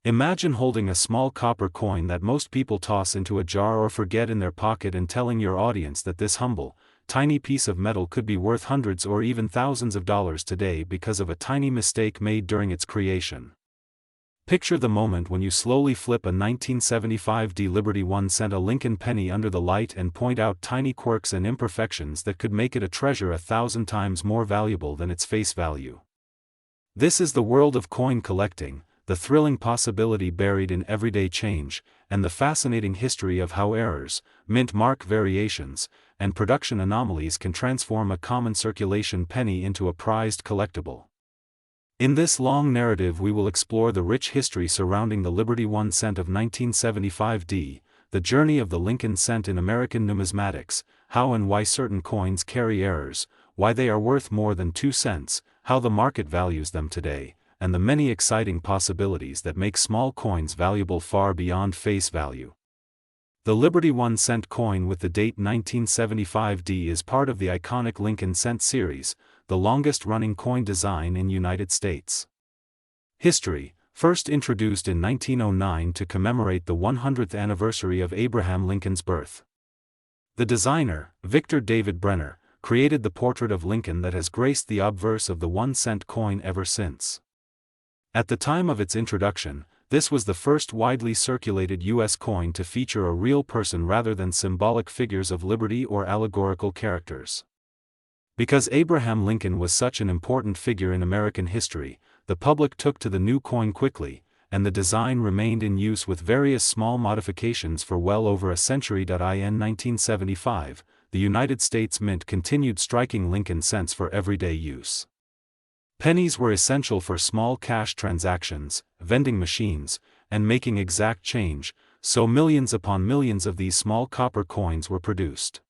Imagine holding a small copper coin that most people toss into a jar or forget in their pocket and telling your audience that this humble, tiny piece of metal could be worth hundreds or even thousands of dollars today because of a tiny mistake made during its creation. Picture the moment when you slowly flip a 1975 Liberty 1 cent a Lincoln penny under the light and point out tiny quirks and imperfections that could make it a treasure 1,000 times more valuable than its face value. This is the world of coin collecting, the thrilling possibility buried in everyday change, and the fascinating history of how errors, mint mark variations, and production anomalies can transform a common circulation penny into a prized collectible. In this long narrative we will explore the rich history surrounding the Liberty 1 cent of 1975, the journey of the Lincoln cent in American numismatics, how and why certain coins carry errors, why they are worth more than 2 cents, how the market values them today, and the many exciting possibilities that make small coins valuable far beyond face value. The Liberty 1 cent coin with the date 1975 is part of the iconic Lincoln cent series, the longest-running coin design in United States. History: first introduced in 1909 to commemorate the 100th anniversary of Abraham Lincoln's birth. The designer, Victor David Brenner, created the portrait of Lincoln that has graced the obverse of the 1 cent coin ever since. At the time of its introduction, this was the first widely circulated U.S. coin to feature a real person rather than symbolic figures of liberty or allegorical characters. Because Abraham Lincoln was such an important figure in American history, the public took to the new coin quickly, and the design remained in use with various small modifications for well over a century. In 1975, the United States Mint continued striking Lincoln cents for everyday use. Pennies were essential for small cash transactions, vending machines, and making exact change, so millions upon millions of these small copper coins were produced.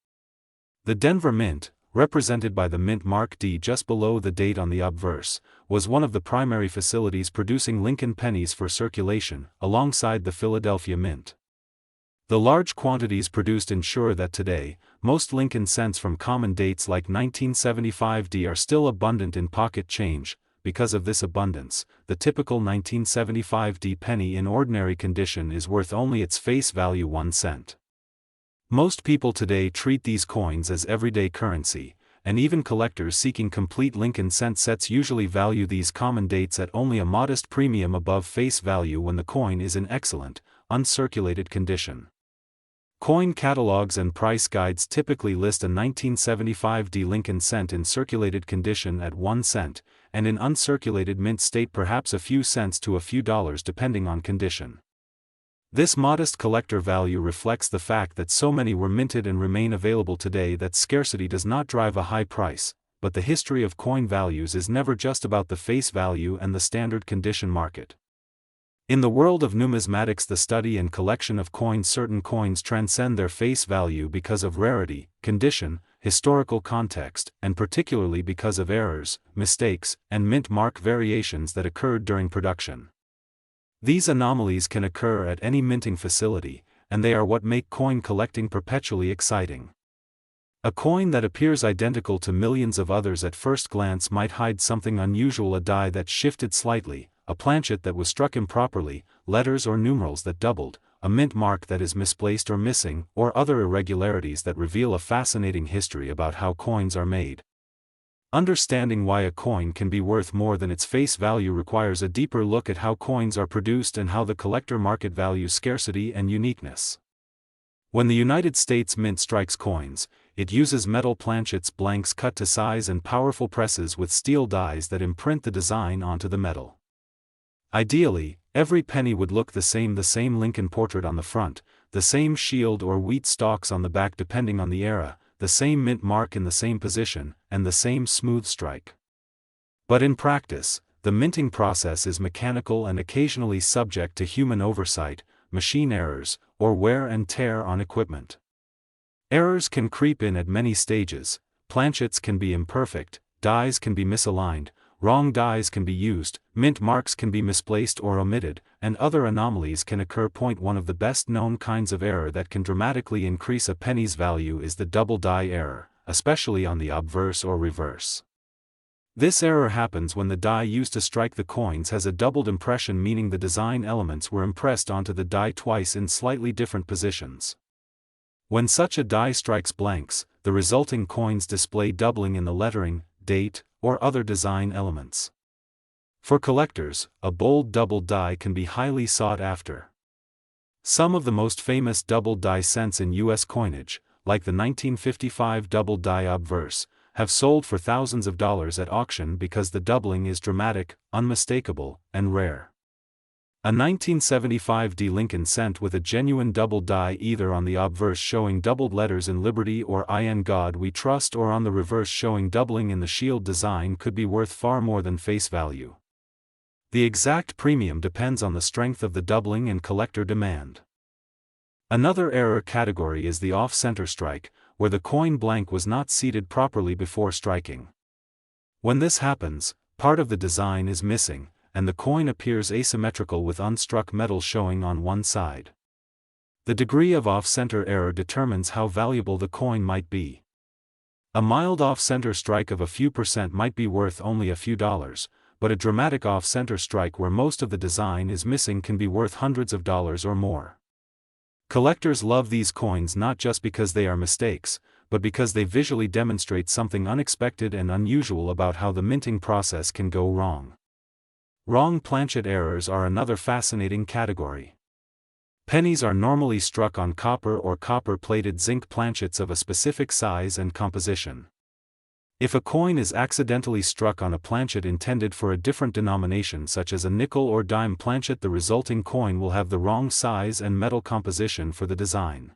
The Denver Mint, represented by the mint mark D just below the date on the obverse, was one of the primary facilities producing Lincoln pennies for circulation, alongside the Philadelphia Mint. The large quantities produced ensure that today, most Lincoln cents from common dates like 1975 are still abundant in pocket change. Because of this abundance, the typical 1975 penny in ordinary condition is worth only its face value 1 cent. Most people today treat these coins as everyday currency, and even collectors seeking complete Lincoln cent sets usually value these common dates at only a modest premium above face value when the coin is in excellent, uncirculated condition. Coin catalogs and price guides typically list a 1975 Lincoln cent in circulated condition at 1 cent, and in uncirculated mint state perhaps a few cents to a few dollars depending on condition. This modest collector value reflects the fact that so many were minted and remain available today that scarcity does not drive a high price, but the history of coin values is never just about the face value and the standard condition market. In the world of numismatics, the study and collection of coins, certain coins transcend their face value because of rarity, condition, historical context, and particularly because of errors, mistakes, and mint mark variations that occurred during production. These anomalies can occur at any minting facility, and they are what make coin collecting perpetually exciting. A coin that appears identical to millions of others at first glance might hide something unusual: a die that shifted slightly, a planchet that was struck improperly, letters or numerals that doubled, a mint mark that is misplaced or missing, or other irregularities that reveal a fascinating history about how coins are made. Understanding why a coin can be worth more than its face value requires a deeper look at how coins are produced and how the collector market values scarcity and uniqueness. When the United States Mint strikes coins, it uses metal planchets, blanks cut to size, and powerful presses with steel dies that imprint the design onto the metal. Ideally, every penny would look the same Lincoln portrait on the front, the same shield or wheat stalks on the back depending on the era, the same mint mark in the same position, and the same smooth strike. But in practice, the minting process is mechanical and occasionally subject to human oversight, machine errors, or wear and tear on equipment. Errors can creep in at many stages: planchets can be imperfect, dies can be misaligned, wrong dies can be used, mint marks can be misplaced or omitted, and other anomalies can occur. One of the best known kinds of error that can dramatically increase a penny's value is the double die error, especially on the obverse or reverse. This error happens when the die used to strike the coins has a doubled impression, meaning the design elements were impressed onto the die twice in slightly different positions. When such a die strikes blanks, the resulting coins display doubling in the lettering, date, or other design elements. For collectors, a bold doubled die can be highly sought after. Some of the most famous doubled die cents in U.S. coinage, like the 1955 doubled die obverse, have sold for thousands of dollars at auction because the doubling is dramatic, unmistakable, and rare. A 1975 D Lincoln cent with a genuine doubled die either on the obverse showing doubled letters in Liberty or In God We Trust or on the reverse showing doubling in the shield design could be worth far more than face value. The exact premium depends on the strength of the doubling and collector demand. Another error category is the off-center strike, where the coin blank was not seated properly before striking. When this happens, part of the design is missing, and the coin appears asymmetrical with unstruck metal showing on one side. The degree of off-center error determines how valuable the coin might be. A mild off-center strike of a few percent might be worth only a few dollars, but a dramatic off-center strike where most of the design is missing can be worth hundreds of dollars or more. Collectors love these coins not just because they are mistakes, but because they visually demonstrate something unexpected and unusual about how the minting process can go wrong. Wrong planchet errors are another fascinating category. Pennies are normally struck on copper or copper-plated zinc planchets of a specific size and composition. If a coin is accidentally struck on a planchet intended for a different denomination such as a nickel or dime planchet, the resulting coin will have the wrong size and metal composition for the design.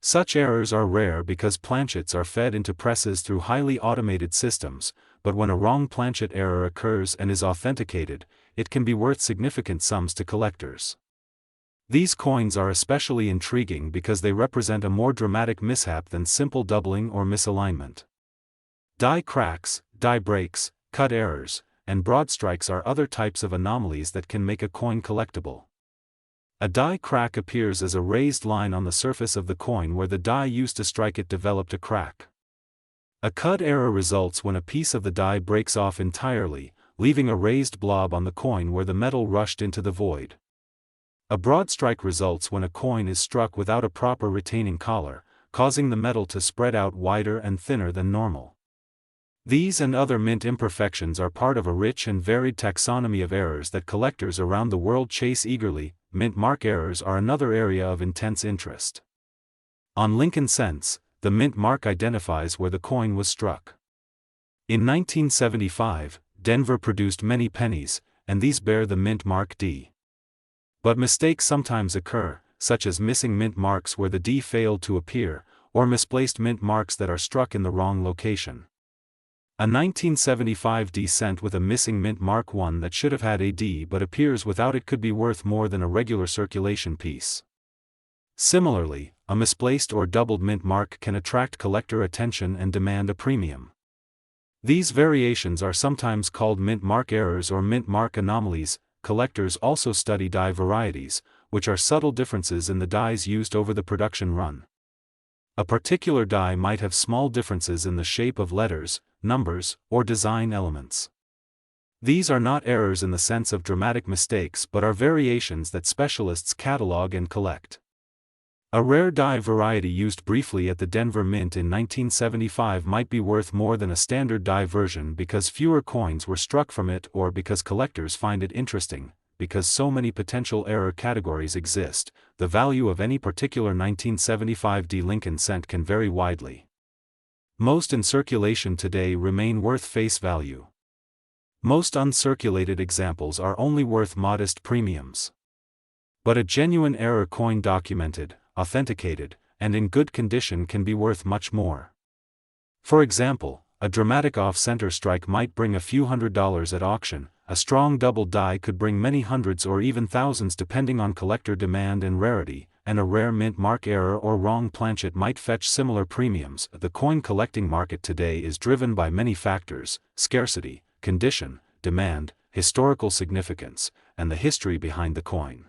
Such errors are rare because planchets are fed into presses through highly automated systems, but when a wrong planchet error occurs and is authenticated, it can be worth significant sums to collectors. These coins are especially intriguing because they represent a more dramatic mishap than simple doubling or misalignment. Die cracks, die breaks, cut errors, and broad strikes are other types of anomalies that can make a coin collectible. A die crack appears as a raised line on the surface of the coin where the die used to strike it developed a crack. A cut error results when a piece of the die breaks off entirely, leaving a raised blob on the coin where the metal rushed into the void. A broad strike results when a coin is struck without a proper retaining collar, causing the metal to spread out wider and thinner than normal. These and other mint imperfections are part of a rich and varied taxonomy of errors that collectors around the world chase eagerly. Mint mark errors are another area of intense interest. On Lincoln cents, the mint mark identifies where the coin was struck. In 1975, Denver produced many pennies, and these bear the mint mark D. But mistakes sometimes occur, such as missing mint marks where the D failed to appear, or misplaced mint marks that are struck in the wrong location. A 1975 D cent with a missing mint mark, one that should have had a D but appears without it, could be worth more than a regular circulation piece. Similarly, a misplaced or doubled mint mark can attract collector attention and demand a premium. These variations are sometimes called mint mark errors or mint mark anomalies. Collectors also study die varieties, which are subtle differences in the dies used over the production run. A particular die might have small differences in the shape of letters, numbers, or design elements. These are not errors in the sense of dramatic mistakes but are variations that specialists catalog and collect. A rare die variety used briefly at the Denver Mint in 1975 might be worth more than a standard die version because fewer coins were struck from it or because collectors find it interesting. Because so many potential error categories exist, the value of any particular 1975 D Lincoln cent can vary widely. Most in circulation today remain worth face value. Most uncirculated examples are only worth modest premiums. But a genuine error coin documented, authenticated, and in good condition can be worth much more. For example, a dramatic off-center strike might bring a few $100s at auction. A strong double die could bring many hundreds or even thousands depending on collector demand and rarity, and a rare mint mark error or wrong planchet might fetch similar premiums. The coin collecting market today is driven by many factors: scarcity, condition, demand, historical significance, and the history behind the coin.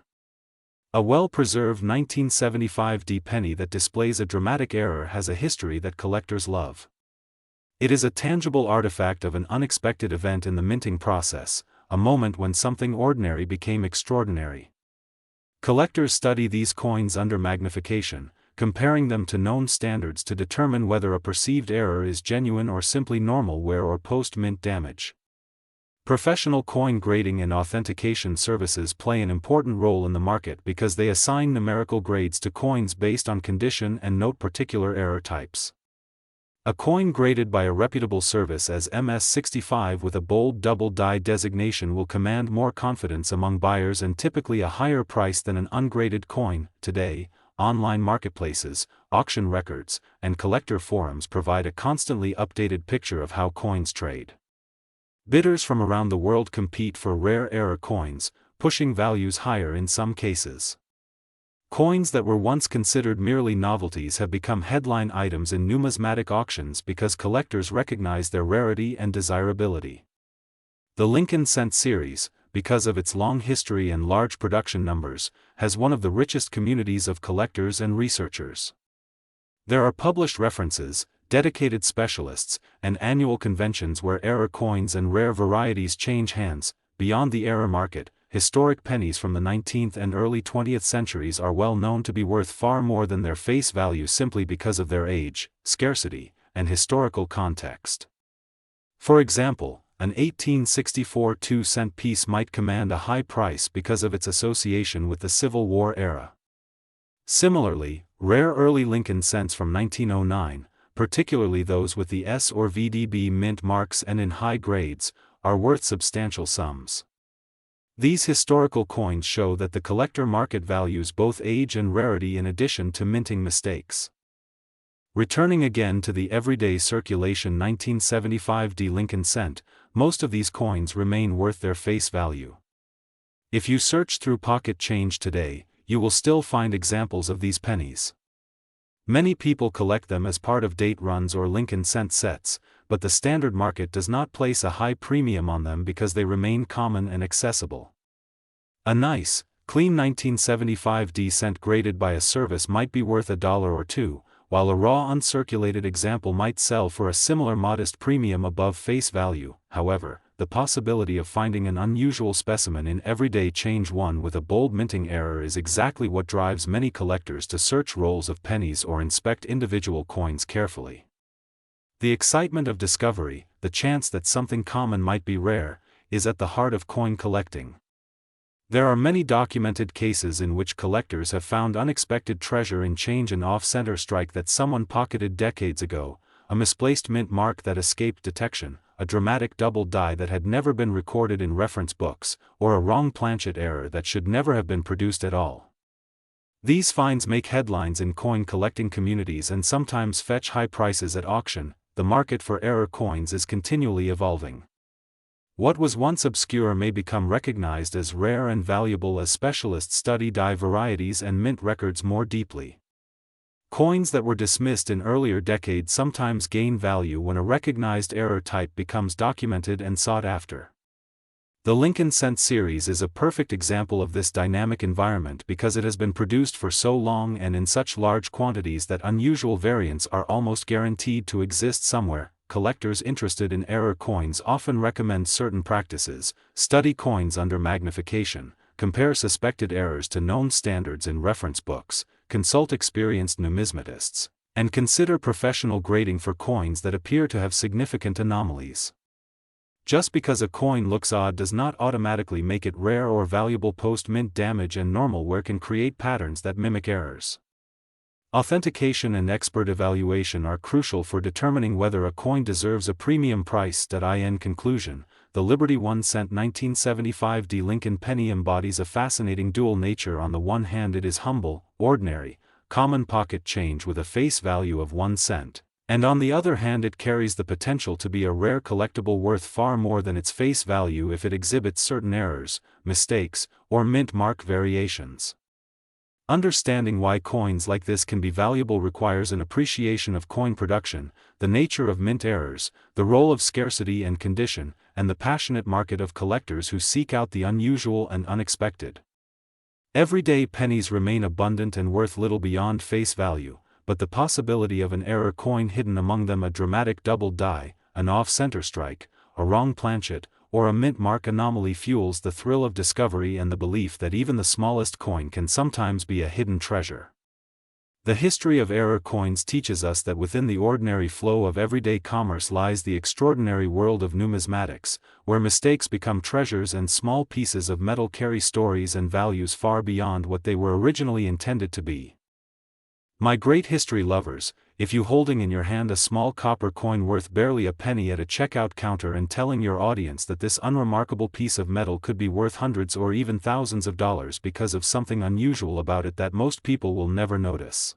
A well-preserved 1975 D penny that displays a dramatic error has a history that collectors love. It is a tangible artifact of an unexpected event in the minting process, a moment when something ordinary became extraordinary. Collectors study these coins under magnification, comparing them to known standards to determine whether a perceived error is genuine or simply normal wear or post-mint damage. Professional coin grading and authentication services play an important role in the market because they assign numerical grades to coins based on condition and note particular error types. A coin graded by a reputable service as MS65 with a bold double die designation will command more confidence among buyers and typically a higher price than an ungraded coin. Today, online marketplaces, auction records, and collector forums provide a constantly updated picture of how coins trade. Bidders from around the world compete for rare error coins, pushing values higher in some cases. Coins that were once considered merely novelties have become headline items in numismatic auctions because collectors recognize their rarity and desirability. The Lincoln Cent series, because of its long history and large production numbers, has one of the richest communities of collectors and researchers. There are published references, dedicated specialists, and annual conventions where error coins and rare varieties change hands. Beyond the error market, historic pennies from the 19th and early 20th centuries are well known to be worth far more than their face value simply because of their age, scarcity, and historical context. For example, an 1864 2-cent piece might command a high price because of its association with the Civil War era. Similarly, rare early Lincoln cents from 1909, particularly those with the S or VDB mint marks and in high grades, are worth substantial sums. These historical coins show that the collector market values both age and rarity in addition to minting mistakes. Returning again to the everyday circulation 1975 D Lincoln cent, most of these coins remain worth their face value. If you search through pocket change today, you will still find examples of these pennies. Many people collect them as part of date runs or Lincoln cent sets, but the standard market does not place a high premium on them because they remain common and accessible. A nice, clean 1975 D cent graded by a service might be worth $1 or $2, while a raw uncirculated example might sell for a similar modest premium above face value. However, the possibility of finding an unusual specimen in everyday change, one with a bold minting error, is exactly what drives many collectors to search rolls of pennies or inspect individual coins carefully. The excitement of discovery, the chance that something common might be rare, is at the heart of coin collecting. There are many documented cases in which collectors have found unexpected treasure in change, an off-center strike that someone pocketed decades ago, a misplaced mint mark that escaped detection, a dramatic double die that had never been recorded in reference books, or a wrong planchet error that should never have been produced at all. These finds make headlines in coin collecting communities and sometimes fetch high prices at auction. The market for error coins is continually evolving. What was once obscure may become recognized as rare and valuable as specialists study die varieties and mint records more deeply. Coins that were dismissed in earlier decades sometimes gain value when a recognized error type becomes documented and sought after. The Lincoln Cent series is a perfect example of this dynamic environment because it has been produced for so long and in such large quantities that unusual variants are almost guaranteed to exist somewhere. Collectors interested in error coins often recommend certain practices: study coins under magnification, compare suspected errors to known standards in reference books, consult experienced numismatists, and consider professional grading for coins that appear to have significant anomalies. Just because a coin looks odd does not automatically make it rare or valuable. Post-mint damage and normal wear can create patterns that mimic errors. Authentication and expert evaluation are crucial for determining whether a coin deserves a premium price. In conclusion, the Liberty 1 cent 1975 D Lincoln penny embodies a fascinating dual nature. On the one hand, it is humble, ordinary, common pocket change with a face value of 1 cent. And on the other hand, it carries the potential to be a rare collectible worth far more than its face value if it exhibits certain errors, mistakes, or mint mark variations. Understanding why coins like this can be valuable requires an appreciation of coin production, the nature of mint errors, the role of scarcity and condition, and the passionate market of collectors who seek out the unusual and unexpected. Everyday pennies remain abundant and worth little beyond face value, but the possibility of an error coin hidden among them, a dramatic doubled die, an off-center strike, a wrong planchet, or a mint mark anomaly fuels the thrill of discovery and the belief that even the smallest coin can sometimes be a hidden treasure. The history of error coins teaches us that within the ordinary flow of everyday commerce lies the extraordinary world of numismatics, where mistakes become treasures and small pieces of metal carry stories and values far beyond what they were originally intended to be. My great history lovers, if you holding in your hand a small copper coin worth barely a penny at a checkout counter and telling your audience that this unremarkable piece of metal could be worth hundreds or even thousands of dollars because of something unusual about it that most people will never notice.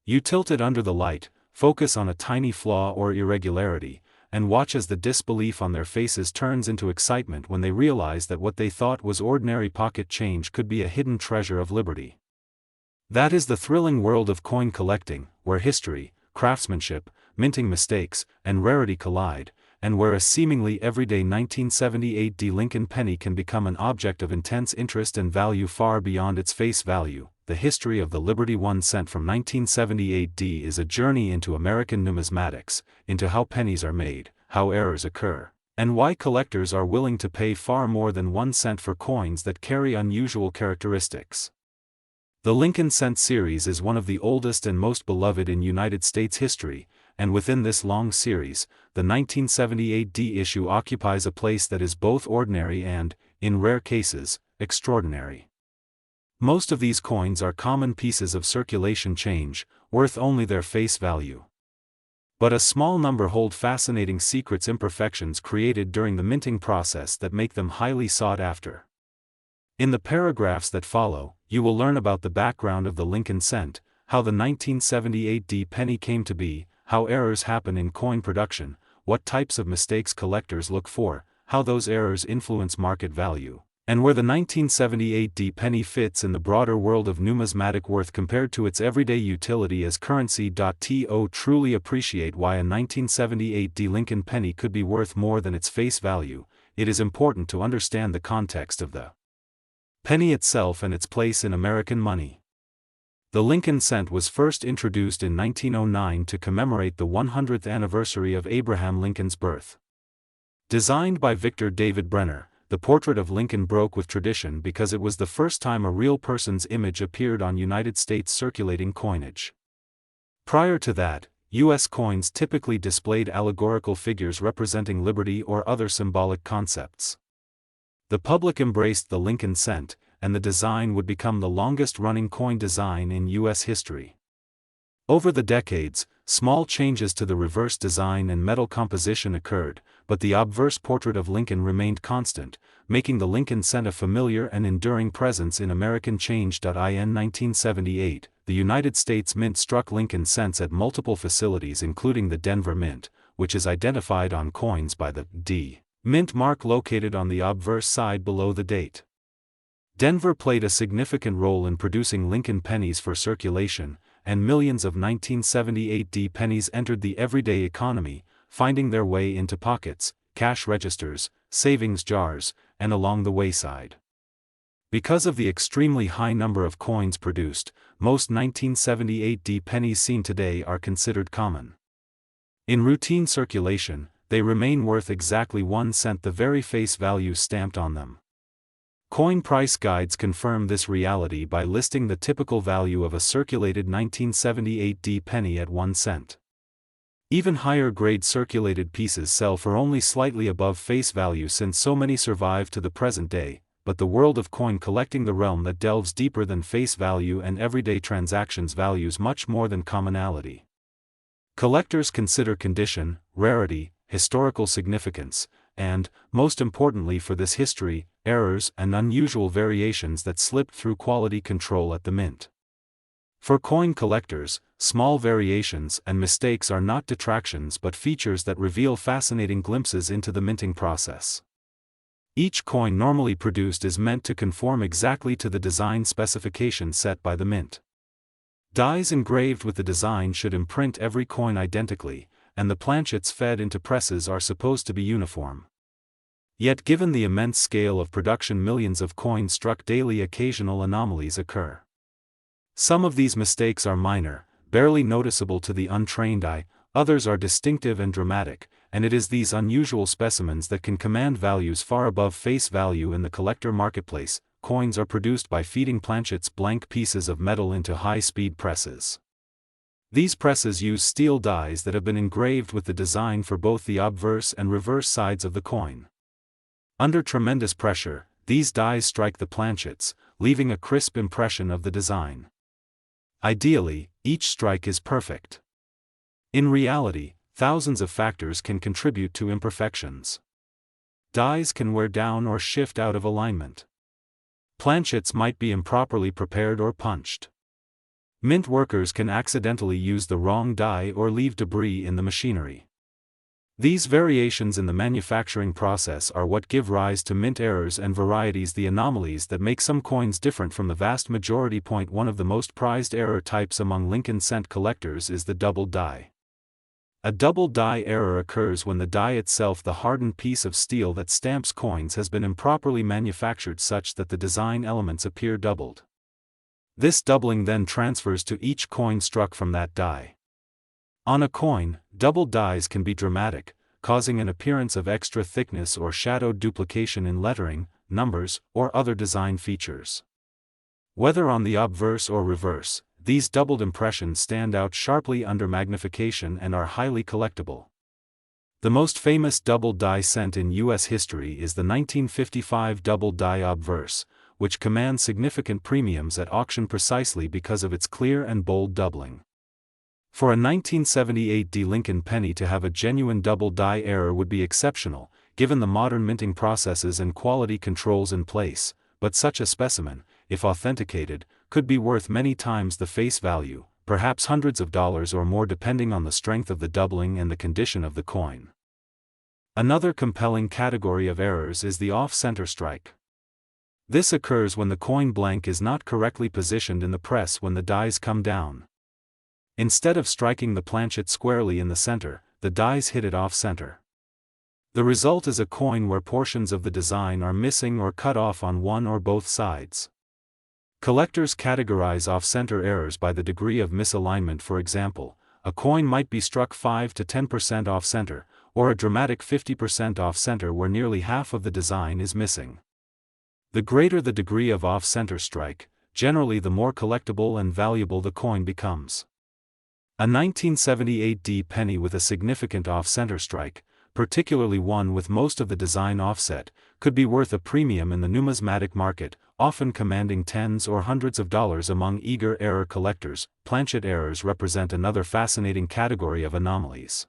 You tilt it under the light, focus on a tiny flaw or irregularity, and watch as the disbelief on their faces turns into excitement when they realize that what they thought was ordinary pocket change could be a hidden treasure of liberty. That is the thrilling world of coin collecting, where history, craftsmanship, minting mistakes, and rarity collide, and where a seemingly everyday 1978 D Lincoln penny can become an object of intense interest and value far beyond its face value. The history of the Liberty 1 cent from 1978 D is a journey into American numismatics, into how pennies are made, how errors occur, and why collectors are willing to pay far more than 1 cent for coins that carry unusual characteristics. The Lincoln Cent series is one of the oldest and most beloved in United States history, and within this long series, the 1978 D issue occupies a place that is both ordinary and, in rare cases, extraordinary. Most of these coins are common pieces of circulation change, worth only their face value. But a small number hold fascinating secrets, imperfections created during the minting process that make them highly sought after. In the paragraphs that follow, you will learn about the background of the Lincoln Cent, how the 1978 D penny came to be, how errors happen in coin production, what types of mistakes collectors look for, how those errors influence market value, and where the 1978 D penny fits in the broader world of numismatic worth compared to its everyday utility as currency. To truly appreciate why a 1978 D Lincoln penny could be worth more than its face value, it is important to understand the context of the penny itself and its place in American money. The Lincoln Cent was first introduced in 1909 to commemorate the 100th anniversary of Abraham Lincoln's birth. Designed by Victor David Brenner, the portrait of Lincoln broke with tradition because it was the first time a real person's image appeared on United States circulating coinage. Prior to that, U.S. coins typically displayed allegorical figures representing liberty or other symbolic concepts. The public embraced the Lincoln Cent, and the design would become the longest-running coin design in U.S. history. Over the decades, small changes to the reverse design and metal composition occurred, but the obverse portrait of Lincoln remained constant, making the Lincoln Cent a familiar and enduring presence in American change. In 1978, the United States Mint struck Lincoln Cents at multiple facilities including the Denver Mint, which is identified on coins by the D Mint mark located on the obverse side below the date. Denver played a significant role in producing Lincoln pennies for circulation, and millions of 1978 D pennies entered the everyday economy, finding their way into pockets, cash registers, savings jars, and along the wayside. Because of the extremely high number of coins produced, most 1978 D pennies seen today are considered common. In routine circulation, they remain worth exactly 1 cent, the very face value stamped on them. Coin price guides confirm this reality by listing the typical value of a circulated 1978 D penny at 1 cent. Even higher-grade circulated pieces sell for only slightly above face value since so many survive to the present day, but the world of coin collecting, the realm that delves deeper than face value and everyday transactions, values much more than commonality. Collectors consider condition, rarity, historical significance, and, most importantly for this history, errors and unusual variations that slipped through quality control at the mint. For coin collectors, small variations and mistakes are not detractions but features that reveal fascinating glimpses into the minting process. Each coin normally produced is meant to conform exactly to the design specifications set by the mint. Dies engraved with the design should imprint every coin identically, and the planchets fed into presses are supposed to be uniform. Yet given the immense scale of production, millions of coins struck daily, occasional anomalies occur. Some of these mistakes are minor, barely noticeable to the untrained eye, others are distinctive and dramatic, and it is these unusual specimens that can command values far above face value in the collector marketplace. Coins are produced by feeding planchets blank pieces of metal into high-speed presses. These presses use steel dies that have been engraved with the design for both the obverse and reverse sides of the coin. Under tremendous pressure, these dies strike the planchets, leaving a crisp impression of the design. Ideally, each strike is perfect. In reality, thousands of factors can contribute to imperfections. Dies can wear down or shift out of alignment. Planchets might be improperly prepared or punched. Mint workers can accidentally use the wrong die or leave debris in the machinery. These variations in the manufacturing process are what give rise to mint errors and varieties, the anomalies that make some coins different from the vast majority. One of the most prized error types among Lincoln cent collectors is the double die. A double die error occurs when the die itself, the hardened piece of steel that stamps coins, has been improperly manufactured such that the design elements appear doubled. This doubling then transfers to each coin struck from that die. On a coin, double dies can be dramatic, causing an appearance of extra thickness or shadowed duplication in lettering, numbers, or other design features. Whether on the obverse or reverse, these doubled impressions stand out sharply under magnification and are highly collectible. The most famous double die cent in U.S. history is the 1955 double die obverse, which commands significant premiums at auction precisely because of its clear and bold doubling. For a 1978 Lincoln penny to have a genuine double die error would be exceptional, given the modern minting processes and quality controls in place, but such a specimen, if authenticated, could be worth many times the face value, perhaps hundreds of dollars or more depending on the strength of the doubling and the condition of the coin. Another compelling category of errors is the off-center strike. This occurs when the coin blank is not correctly positioned in the press when the dies come down. Instead of striking the planchet squarely in the center, the dies hit it off-center. The result is a coin where portions of the design are missing or cut off on one or both sides. Collectors categorize off-center errors by the degree of misalignment. For example, a coin might be struck 5 to 10% off-center, or a dramatic 50% off-center where nearly half of the design is missing. The greater the degree of off-center strike, generally the more collectible and valuable the coin becomes. A 1978 penny with a significant off-center strike, particularly one with most of the design offset, could be worth a premium in the numismatic market, often commanding tens or hundreds of dollars among eager error collectors. Planchet errors represent another fascinating category of anomalies.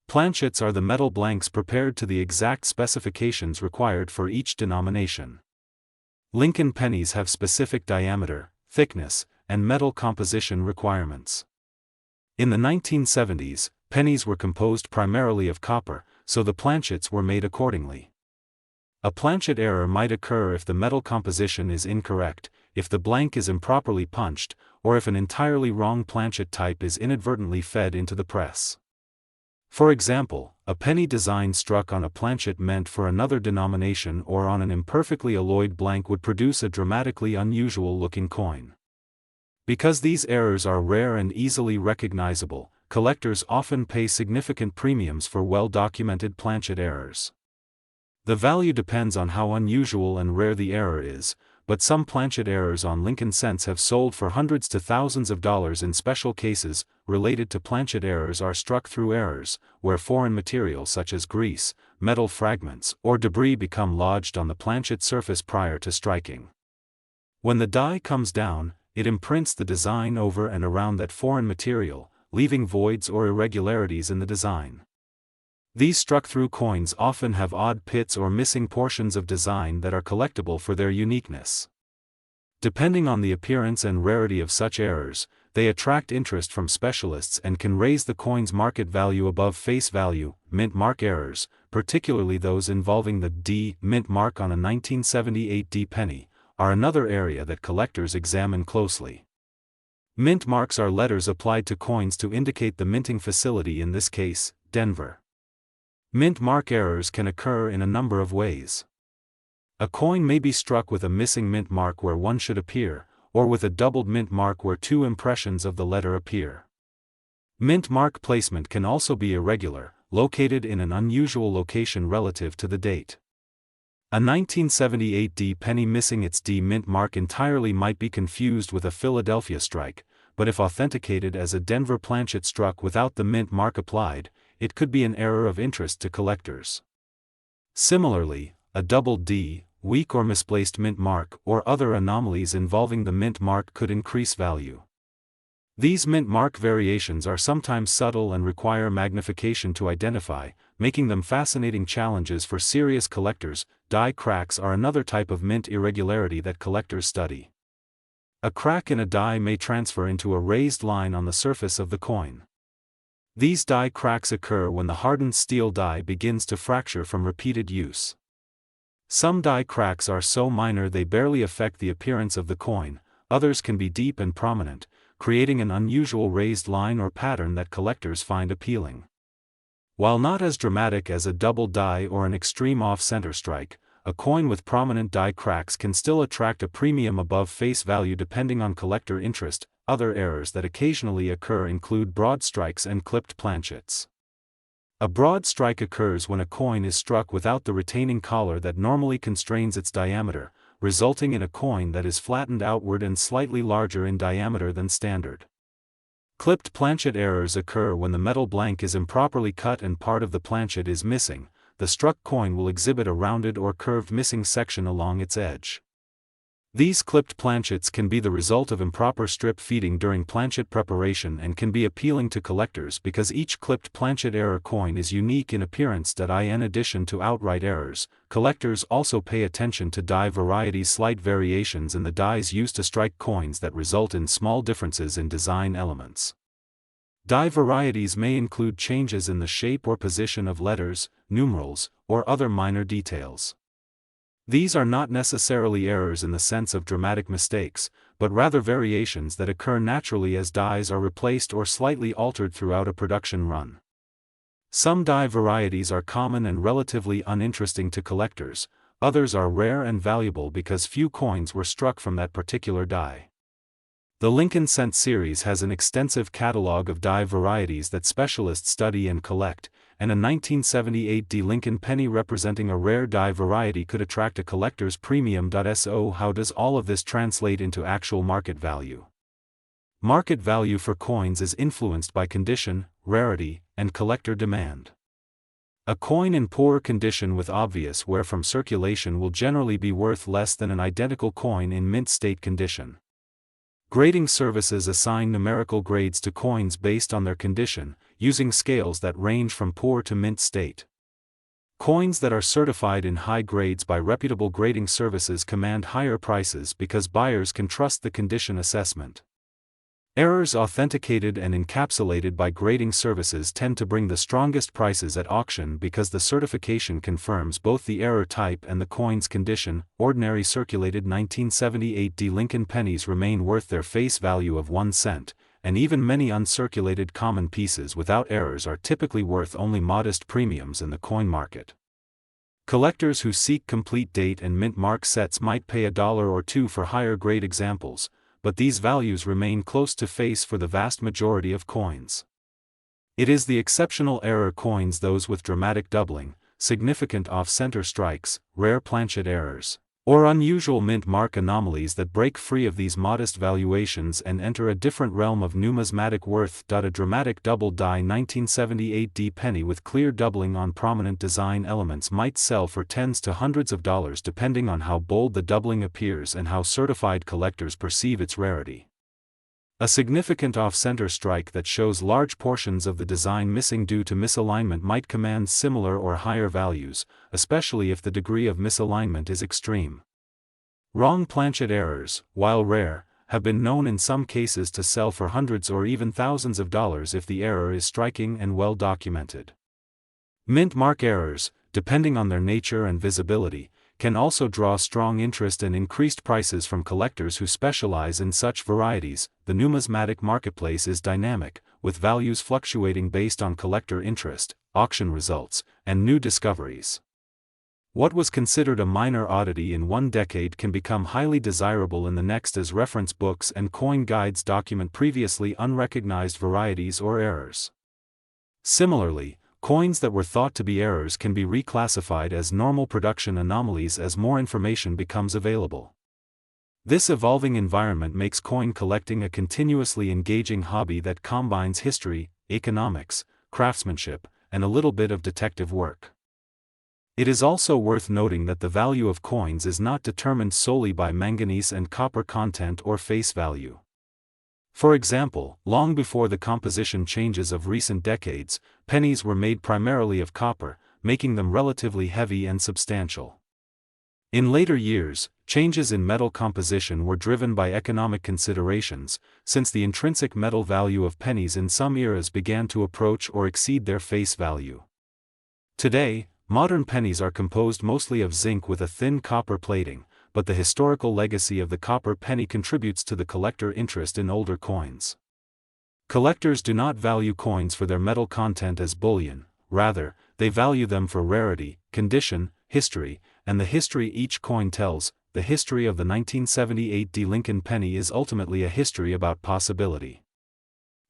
Planchets are the metal blanks prepared to the exact specifications required for each denomination. Lincoln pennies have specific diameter, thickness, and metal composition requirements. In the 1970s, pennies were composed primarily of copper, so the planchets were made accordingly. A planchet error might occur if the metal composition is incorrect, if the blank is improperly punched, or if an entirely wrong planchet type is inadvertently fed into the press. For example, a penny design struck on a planchet meant for another denomination or on an imperfectly alloyed blank would produce a dramatically unusual-looking coin. Because these errors are rare and easily recognizable, collectors often pay significant premiums for well-documented planchet errors. The value depends on how unusual and rare the error is, but some planchet errors on Lincoln cents have sold for hundreds to thousands of dollars. In special cases related to planchet errors are struck-through errors, where foreign material such as grease, metal fragments, or debris become lodged on the planchet surface prior to striking. When the die comes down, it imprints the design over and around that foreign material, leaving voids or irregularities in the design. These struck-through coins often have odd pits or missing portions of design that are collectible for their uniqueness. Depending on the appearance and rarity of such errors, they attract interest from specialists and can raise the coin's market value above face value. Mint mark errors, particularly those involving the D mint mark on a 1978 penny, are another area that collectors examine closely. Mint marks are letters applied to coins to indicate the minting facility, in this case, Denver. Mint mark errors can occur in a number of ways. A coin may be struck with a missing mint mark where one should appear, or with a doubled mint mark where two impressions of the letter appear. Mint mark placement can also be irregular, located in an unusual location relative to the date. A 1978 D penny missing its D mint mark entirely might be confused with a Philadelphia strike, but if authenticated as a Denver planchet struck without the mint mark applied, it could be an error of interest to collectors. Similarly, a doubled D, weak or misplaced mint mark, or other anomalies involving the mint mark could increase value. These mint mark variations are sometimes subtle and require magnification to identify, making them fascinating challenges for serious collectors. Die cracks are another type of mint irregularity that collectors study. A crack in a die may transfer into a raised line on the surface of the coin. These die cracks occur when the hardened steel die begins to fracture from repeated use. Some die cracks are so minor they barely affect the appearance of the coin, others can be deep and prominent, creating an unusual raised line or pattern that collectors find appealing. While not as dramatic as a double die or an extreme off-center strike, a coin with prominent die cracks can still attract a premium above face value depending on collector interest. Other errors that occasionally occur include broad strikes and clipped planchets. A broad strike occurs when a coin is struck without the retaining collar that normally constrains its diameter, resulting in a coin that is flattened outward and slightly larger in diameter than standard. Clipped planchet errors occur when the metal blank is improperly cut and part of the planchet is missing. The struck coin will exhibit a rounded or curved missing section along its edge. These clipped planchets can be the result of improper strip feeding during planchet preparation and can be appealing to collectors because each clipped planchet error coin is unique in appearance. In addition to outright errors, collectors also pay attention to die varieties. Slight variations in the dies used to strike coins that result in small differences in design elements. Die varieties may include changes in the shape or position of letters, numerals, or other minor details. These are not necessarily errors in the sense of dramatic mistakes, but rather variations that occur naturally as dies are replaced or slightly altered throughout a production run. Some die varieties are common and relatively uninteresting to collectors, others are rare and valuable because few coins were struck from that particular die. The Lincoln Cent series has an extensive catalog of die varieties that specialists study and collect, and a 1978 D Lincoln penny representing a rare die variety could attract a collector's premium. So how does all of this translate into actual market value? Market value for coins is influenced by condition, rarity, and collector demand. A coin in poor condition with obvious wear from circulation will generally be worth less than an identical coin in mint state condition. Grading services assign numerical grades to coins based on their condition, using scales that range from poor to mint state. Coins that are certified in high grades by reputable grading services command higher prices because buyers can trust the condition assessment. Errors authenticated and encapsulated by grading services tend to bring the strongest prices at auction because the certification confirms both the error type and the coin's condition. Ordinary circulated 1978 D Lincoln pennies remain worth their face value of 1 cent, and even many uncirculated common pieces without errors are typically worth only modest premiums in the coin market. Collectors who seek complete date and mint mark sets might pay $1 or $2 for higher grade examples, but these values remain close to face for the vast majority of coins. It is the exceptional error coins, those with dramatic doubling, significant off-center strikes, rare planchet errors, or unusual mint mark anomalies that break free of these modest valuations and enter a different realm of numismatic worth. A dramatic double die 1978 D penny with clear doubling on prominent design elements might sell for tens to hundreds of dollars depending on how bold the doubling appears and how certified collectors perceive its rarity. A significant off-center strike that shows large portions of the design missing due to misalignment might command similar or higher values, especially if the degree of misalignment is extreme. Wrong planchet errors, while rare, have been known in some cases to sell for hundreds or even thousands of dollars if the error is striking and well documented. Mint mark errors, depending on their nature and visibility, can also draw strong interest and increased prices from collectors who specialize in such varieties. The numismatic marketplace is dynamic, with values fluctuating based on collector interest, auction results, and new discoveries. What was considered a minor oddity in one decade can become highly desirable in the next, as reference books and coin guides document previously unrecognized varieties or errors. Similarly, coins that were thought to be errors can be reclassified as normal production anomalies as more information becomes available. This evolving environment makes coin collecting a continuously engaging hobby that combines history, economics, craftsmanship, and a little bit of detective work. It is also worth noting that the value of coins is not determined solely by manganese and copper content or face value. For example, long before the composition changes of recent decades, pennies were made primarily of copper, making them relatively heavy and substantial. In later years, changes in metal composition were driven by economic considerations, since the intrinsic metal value of pennies in some eras began to approach or exceed their face value. Today, modern pennies are composed mostly of zinc with a thin copper plating, but the historical legacy of the copper penny contributes to the collector interest in older coins. Collectors do not value coins for their metal content as bullion, rather, they value them for rarity, condition, history, and the history each coin tells. The history of the 1978 Lincoln penny is ultimately a history about possibility.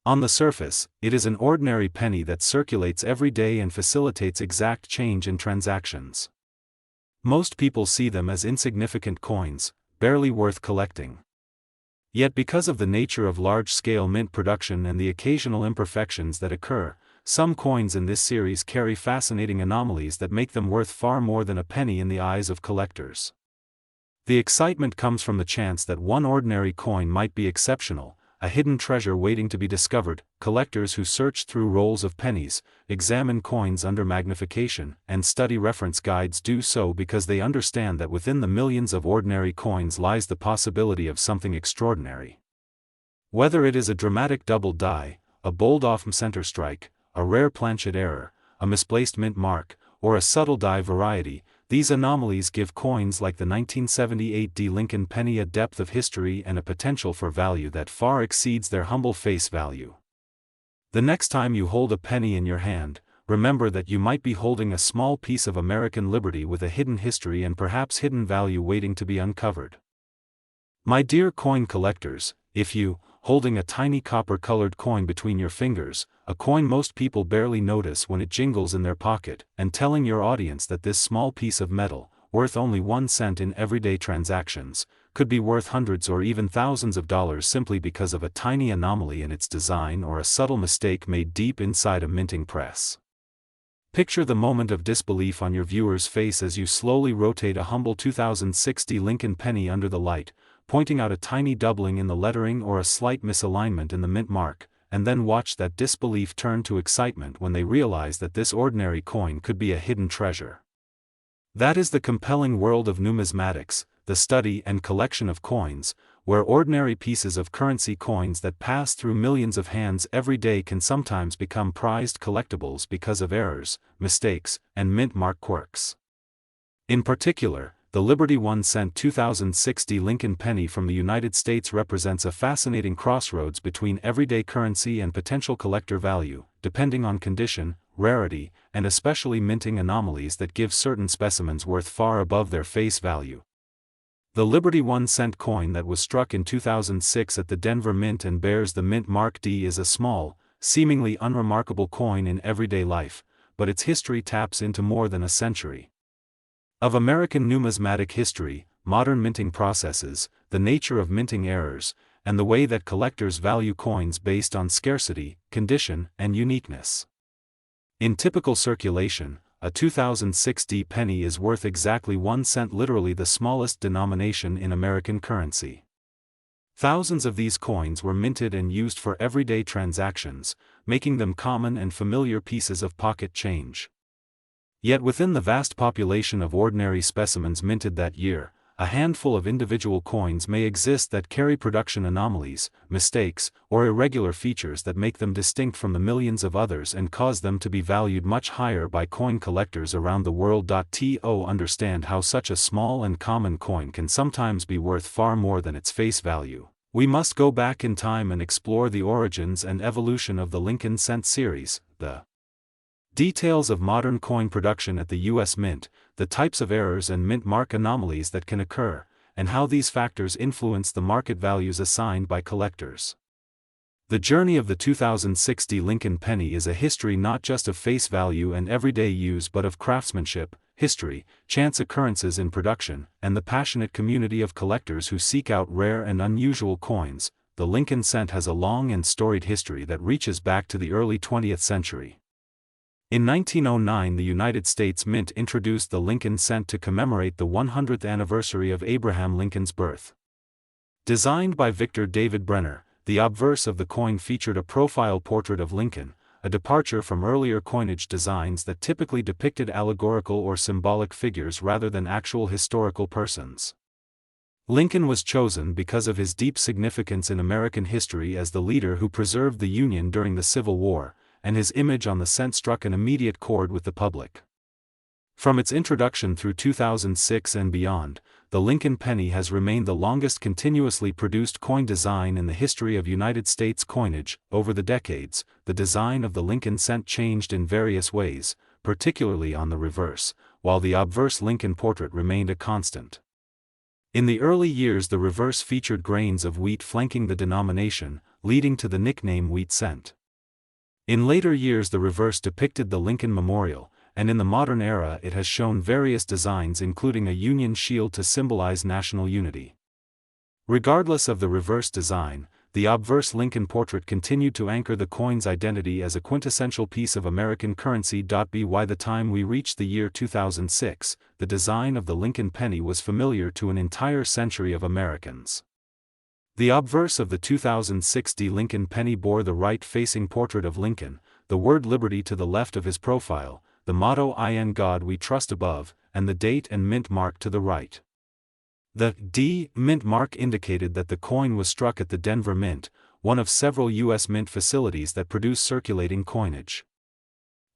On the surface, it is an ordinary penny that circulates every day and facilitates exact change in transactions. Most people see them as insignificant coins, barely worth collecting. Yet because of the nature of large-scale mint production and the occasional imperfections that occur, some coins in this series carry fascinating anomalies that make them worth far more than a penny in the eyes of collectors. The excitement comes from the chance that one ordinary coin might be exceptional, a hidden treasure waiting to be discovered. Collectors who search through rolls of pennies, examine coins under magnification, and study reference guides do so because they understand that within the millions of ordinary coins lies the possibility of something extraordinary. Whether it is a dramatic double die, a bold off-center strike, a rare planchet error, a misplaced mint mark, or a subtle die variety, these anomalies give coins like the 1978 Lincoln penny a depth of history and a potential for value that far exceeds their humble face value. The next time you hold a penny in your hand, remember that you might be holding a small piece of American liberty with a hidden history and perhaps hidden value waiting to be uncovered. My dear coin collectors, if you, holding a tiny copper-colored coin between your fingers, a coin most people barely notice when it jingles in their pocket, and telling your audience that this small piece of metal, worth only 1 cent in everyday transactions, could be worth hundreds or even thousands of dollars simply because of a tiny anomaly in its design or a subtle mistake made deep inside a minting press. Picture the moment of disbelief on your viewer's face as you slowly rotate a humble 2006 Lincoln penny under the light, pointing out a tiny doubling in the lettering or a slight misalignment in the mint mark, and then watch that disbelief turn to excitement when they realize that this ordinary coin could be a hidden treasure. That is the compelling world of numismatics, the study and collection of coins, where ordinary pieces of currency coins that pass through millions of hands every day can sometimes become prized collectibles because of errors, mistakes, and mint mark quirks. In particular, the Liberty 1 cent 2006 Lincoln penny from the United States represents a fascinating crossroads between everyday currency and potential collector value, depending on condition, rarity, and especially minting anomalies that give certain specimens worth far above their face value. The Liberty 1 cent coin that was struck in 2006 at the Denver Mint and bears the mint mark D is a small, seemingly unremarkable coin in everyday life, but its history taps into more than a century of American numismatic history, modern minting processes, the nature of minting errors, and the way that collectors value coins based on scarcity, condition, and uniqueness. In typical circulation, a 2006 penny is worth exactly 1 cent, literally the smallest denomination in American currency. Thousands of these coins were minted and used for everyday transactions, making them common and familiar pieces of pocket change. Yet within the vast population of ordinary specimens minted that year, a handful of individual coins may exist that carry production anomalies, mistakes, or irregular features that make them distinct from the millions of others and cause them to be valued much higher by coin collectors around the world. To understand how such a small and common coin can sometimes be worth far more than its face value, we must go back in time and explore the origins and evolution of the Lincoln cent series, the Details of modern coin production at the U.S. Mint, the types of errors and mint mark anomalies that can occur, and how these factors influence the market values assigned by collectors. The journey of the 2060 Lincoln penny is a history not just of face value and everyday use but of craftsmanship, history, chance occurrences in production, and the passionate community of collectors who seek out rare and unusual coins. The Lincoln cent has a long and storied history that reaches back to the early 20th century. In 1909, the United States Mint introduced the Lincoln cent to commemorate the 100th anniversary of Abraham Lincoln's birth. Designed by Victor David Brenner, the obverse of the coin featured a profile portrait of Lincoln, a departure from earlier coinage designs that typically depicted allegorical or symbolic figures rather than actual historical persons. Lincoln was chosen because of his deep significance in American history as the leader who preserved the Union during the Civil War, and his image on the cent struck an immediate chord with the public. From its introduction through 2006 and beyond, the Lincoln penny has remained the longest continuously produced coin design in the history of United States coinage. Over the decades, the design of the Lincoln cent changed in various ways, particularly on the reverse, while the obverse Lincoln portrait remained a constant. In the early years, the reverse featured grains of wheat flanking the denomination, leading to the nickname wheat cent. In later years, the reverse depicted the Lincoln Memorial, and in the modern era it has shown various designs including a Union shield to symbolize national unity. Regardless of the reverse design, the obverse Lincoln portrait continued to anchor the coin's identity as a quintessential piece of American currency. By the time we reached the year 2006, the design of the Lincoln penny was familiar to an entire century of Americans. The obverse of the 2060 Lincoln penny bore the right-facing portrait of Lincoln, the word liberty to the left of his profile, the motto "In God We Trust" above, and the date and mint mark to the right. The D mint mark indicated that the coin was struck at the Denver Mint, one of several U.S. mint facilities that produce circulating coinage.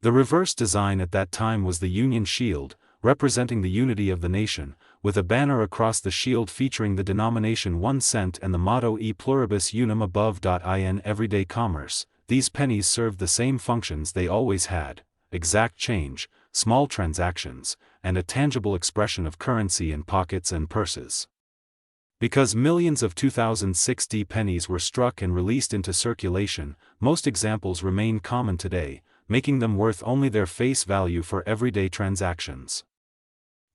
The reverse design at that time was the Union shield, representing the unity of the nation, with a banner across the shield featuring the denomination 1 cent and the motto E pluribus unum above. In everyday commerce, these pennies served the same functions they always had: exact change, small transactions, and a tangible expression of currency in pockets and purses. Because millions of 2060 pennies were struck and released into circulation, most examples remain common today, making them worth only their face value for everyday transactions.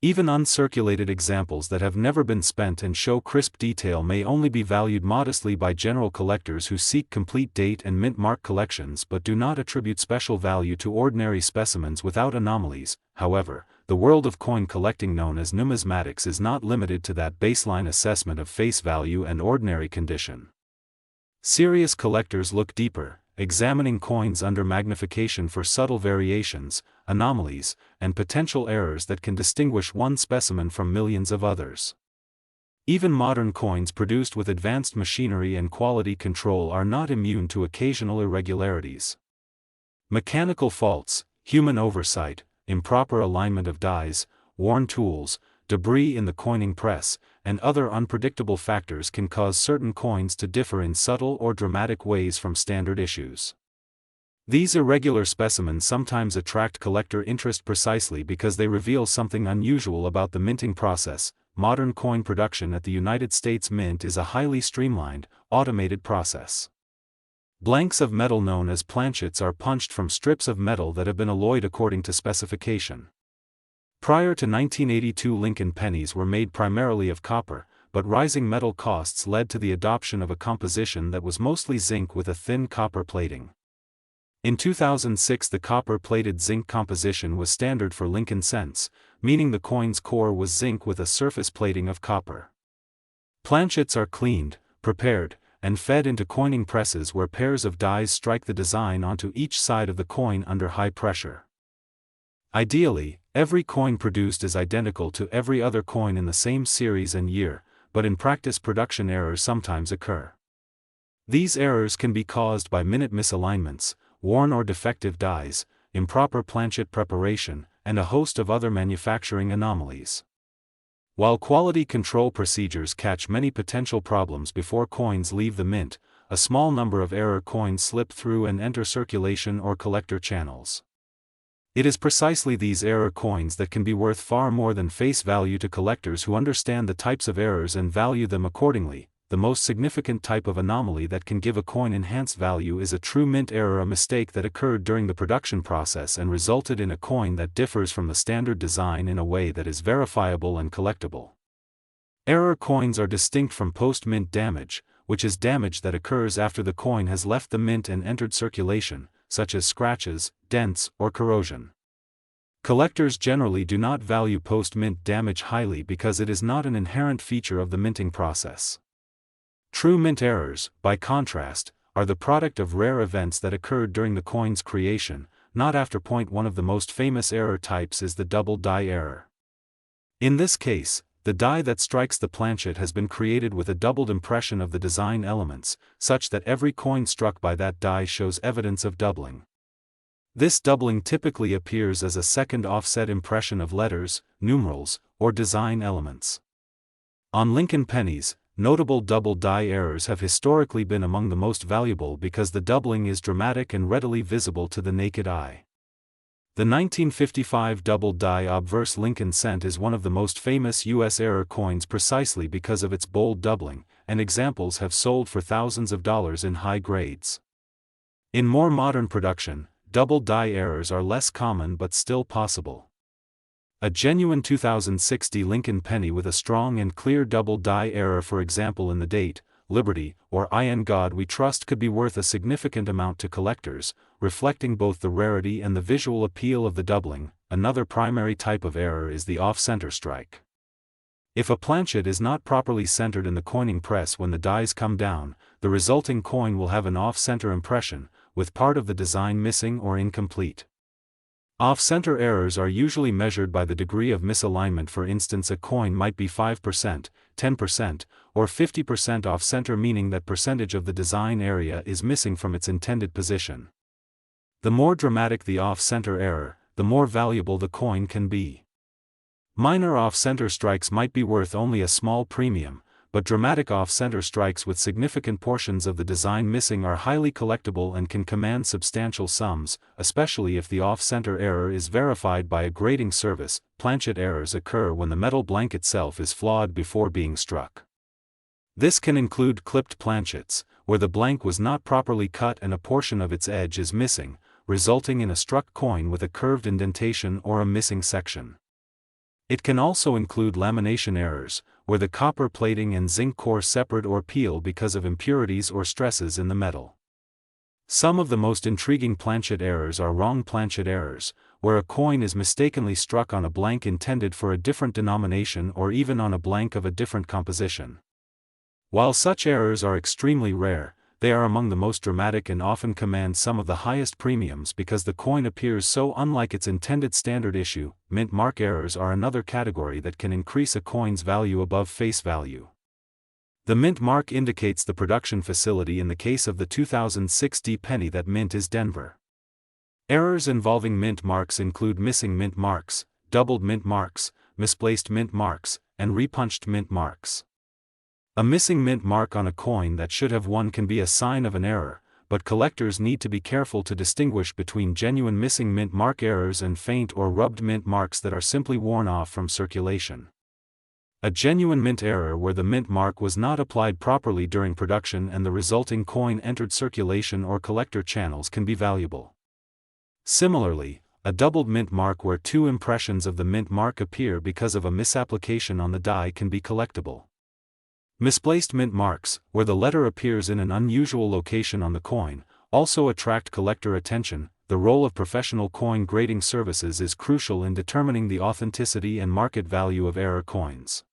Even uncirculated examples that have never been spent and show crisp detail may only be valued modestly by general collectors who seek complete date and mint mark collections but do not attribute special value to ordinary specimens without anomalies. However, the world of coin collecting known as numismatics is not limited to that baseline assessment of face value and ordinary condition. Serious collectors look deeper, examining coins under magnification for subtle variations, anomalies, and potential errors that can distinguish one specimen from millions of others. Even modern coins produced with advanced machinery and quality control are not immune to occasional irregularities. Mechanical faults, human oversight, improper alignment of dies, worn tools, debris in the coining press, and other unpredictable factors can cause certain coins to differ in subtle or dramatic ways from standard issues. These irregular specimens sometimes attract collector interest precisely because they reveal something unusual about the minting process. Modern coin production at the United States Mint is a highly streamlined, automated process. Blanks of metal known as planchets are punched from strips of metal that have been alloyed according to specification. Prior to 1982, Lincoln pennies were made primarily of copper, but rising metal costs led to the adoption of a composition that was mostly zinc with a thin copper plating. In 2006, the copper-plated zinc composition was standard for Lincoln cents, meaning the coin's core was zinc with a surface plating of copper. Planchets are cleaned, prepared, and fed into coining presses where pairs of dies strike the design onto each side of the coin under high pressure. Ideally, every coin produced is identical to every other coin in the same series and year, but in practice production errors sometimes occur. These errors can be caused by minute misalignments, worn or defective dies, improper planchet preparation, and a host of other manufacturing anomalies. While quality control procedures catch many potential problems before coins leave the mint, a small number of error coins slip through and enter circulation or collector channels. It is precisely these error coins that can be worth far more than face value to collectors who understand the types of errors and value them accordingly. The most significant type of anomaly that can give a coin enhanced value is a true mint error, a mistake that occurred during the production process and resulted in a coin that differs from the standard design in a way that is verifiable and collectible. Error coins are distinct from post-mint damage, which is damage that occurs after the coin has left the mint and entered circulation, such as scratches, dents, or corrosion. Collectors generally do not value post-mint damage highly because it is not an inherent feature of the minting process. True mint errors, by contrast, are the product of rare events that occurred during the coin's creation, not after. One of the most famous error types is the double die error. In this case, the die that strikes the planchet has been created with a doubled impression of the design elements, such that every coin struck by that die shows evidence of doubling. This doubling typically appears as a second offset impression of letters, numerals, or design elements. On Lincoln pennies, notable double die errors have historically been among the most valuable because the doubling is dramatic and readily visible to the naked eye. The 1955 double die obverse Lincoln cent is one of the most famous U.S. error coins precisely because of its bold doubling, and examples have sold for thousands of dollars in high grades. In more modern production, double die errors are less common but still possible. A genuine 2060 Lincoln penny with a strong and clear double die error, for example in the date, Liberty, or In God We Trust, could be worth a significant amount to collectors, reflecting both the rarity and the visual appeal of the doubling. Another primary type of error is the off-center strike. If a planchet is not properly centered in the coining press when the dies come down, the resulting coin will have an off-center impression, with part of the design missing or incomplete. Off-center errors are usually measured by the degree of misalignment. For instance, a coin might be 5%, 10%, or 50% off-center, meaning that percentage of the design area is missing from its intended position. The more dramatic the off-center error, the more valuable the coin can be. Minor off-center strikes might be worth only a small premium, but dramatic off-center strikes with significant portions of the design missing are highly collectible and can command substantial sums, especially if the off-center error is verified by a grading service. Planchet errors occur when the metal blank itself is flawed before being struck. This can include clipped planchets, where the blank was not properly cut and a portion of its edge is missing, resulting in a struck coin with a curved indentation or a missing section. It can also include lamination errors, where the copper plating and zinc core separate or peel because of impurities or stresses in the metal. Some of the most intriguing planchet errors are wrong planchet errors, where a coin is mistakenly struck on a blank intended for a different denomination or even on a blank of a different composition. While such errors are extremely rare, they are among the most dramatic and often command some of the highest premiums because the coin appears so unlike its intended standard issue. Mint mark errors are another category that can increase a coin's value above face value. The mint mark indicates the production facility. In the case of the 2060 penny, that mint is Denver. Errors involving mint marks include missing mint marks, doubled mint marks, misplaced mint marks, and repunched mint marks. A missing mint mark on a coin that should have one can be a sign of an error, but collectors need to be careful to distinguish between genuine missing mint mark errors and faint or rubbed mint marks that are simply worn off from circulation. A genuine mint error where the mint mark was not applied properly during production and the resulting coin entered circulation or collector channels can be valuable. Similarly, a doubled mint mark where two impressions of the mint mark appear because of a misapplication on the die can be collectible. Misplaced mint marks, where the letter appears in an unusual location on the coin, also attract collector attention. The role of professional coin grading services is crucial in determining the authenticity and market value of error coins.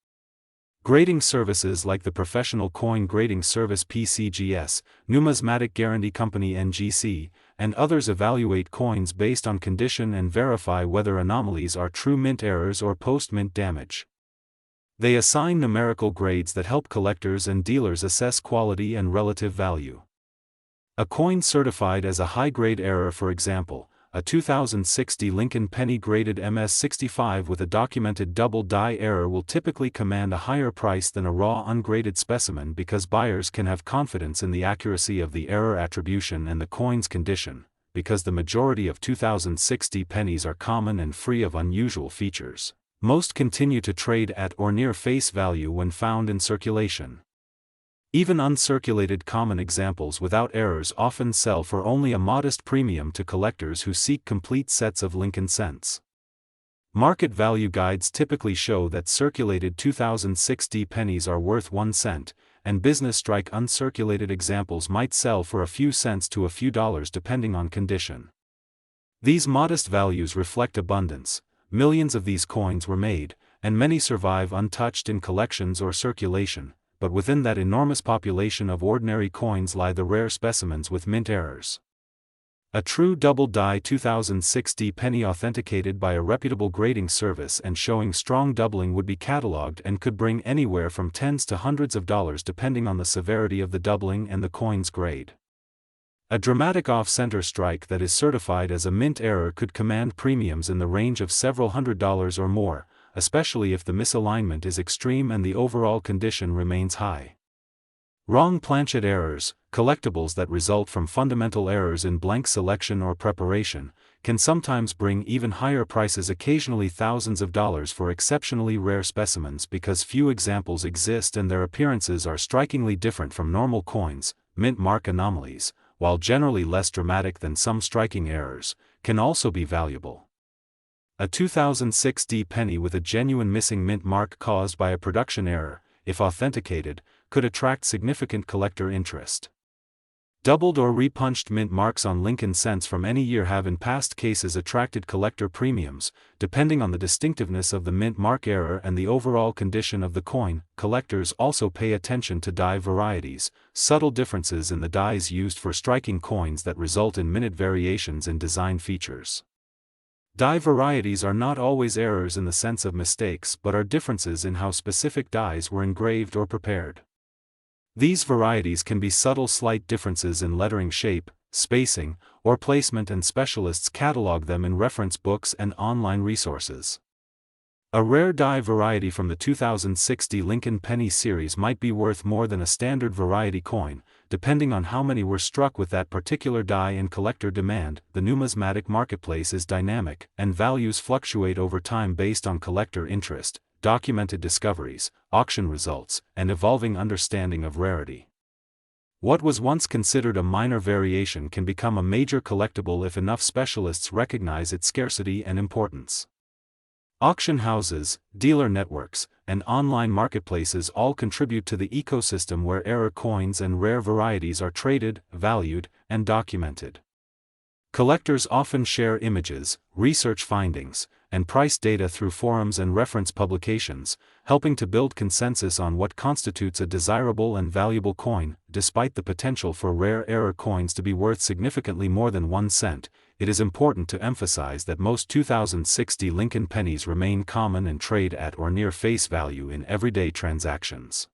Grading services like the Professional Coin Grading Service (PCGS), Numismatic Guarantee Company (NGC), and others evaluate coins based on condition and verify whether anomalies are true mint errors or post-mint damage. They assign numerical grades that help collectors and dealers assess quality and relative value. A coin certified as a high-grade error, for example, a 2060 Lincoln penny graded MS65 with a documented double die error, will typically command a higher price than a raw ungraded specimen because buyers can have confidence in the accuracy of the error attribution and the coin's condition. because the majority of 2060 pennies are common and free of unusual features. Most continue to trade at or near face value when found in circulation. Even uncirculated common examples without errors often sell for only a modest premium to collectors who seek complete sets of Lincoln cents. Market value guides typically show that circulated 2060 pennies are worth 1 cent, and business strike uncirculated examples might sell for a few cents to a few dollars depending on condition. These modest values reflect abundance. Millions of these coins were made, and many survive untouched in collections or circulation, but within that enormous population of ordinary coins lie the rare specimens with mint errors. A true double-die 2060 penny authenticated by a reputable grading service and showing strong doubling would be catalogued and could bring anywhere from tens to hundreds of dollars depending on the severity of the doubling and the coin's grade. A dramatic off-center strike that is certified as a mint error could command premiums in the range of several $100s or more, especially if the misalignment is extreme and the overall condition remains high. Wrong planchet errors, collectibles that result from fundamental errors in blank selection or preparation, can sometimes bring even higher prices, occasionally thousands of dollars for exceptionally rare specimens because few examples exist and their appearances are strikingly different from normal coins. Mint mark anomalies, while generally less dramatic than some striking errors, can also be valuable. A 2060 penny with a genuine missing mint mark caused by a production error, if authenticated, could attract significant collector interest. Doubled or repunched mint marks on Lincoln cents from any year have in past cases attracted collector premiums, depending on the distinctiveness of the mint mark error and the overall condition of the coin. Collectors also pay attention to die varieties, subtle differences in the dies used for striking coins that result in minute variations in design features. Die varieties are not always errors in the sense of mistakes but are differences in how specific dies were engraved or prepared. These varieties can be subtle slight differences in lettering shape, spacing, or placement, and specialists catalog them in reference books and online resources. A rare die variety from the 2060 Lincoln Penny series might be worth more than a standard variety coin, depending on how many were struck with that particular die and collector demand. The numismatic marketplace is dynamic, and values fluctuate over time based on collector interest, documented discoveries, auction results, and evolving understanding of rarity. What was once considered a minor variation can become a major collectible if enough specialists recognize its scarcity and importance. Auction houses, dealer networks, and online marketplaces all contribute to the ecosystem where error coins and rare varieties are traded, valued, and documented. Collectors often share images, research findings, and price data through forums and reference publications, helping to build consensus on what constitutes a desirable and valuable coin. Despite the potential for rare error coins to be worth significantly more than 1 cent, it is important to emphasize that most 2060 Lincoln pennies remain common and trade at or near face value in everyday transactions.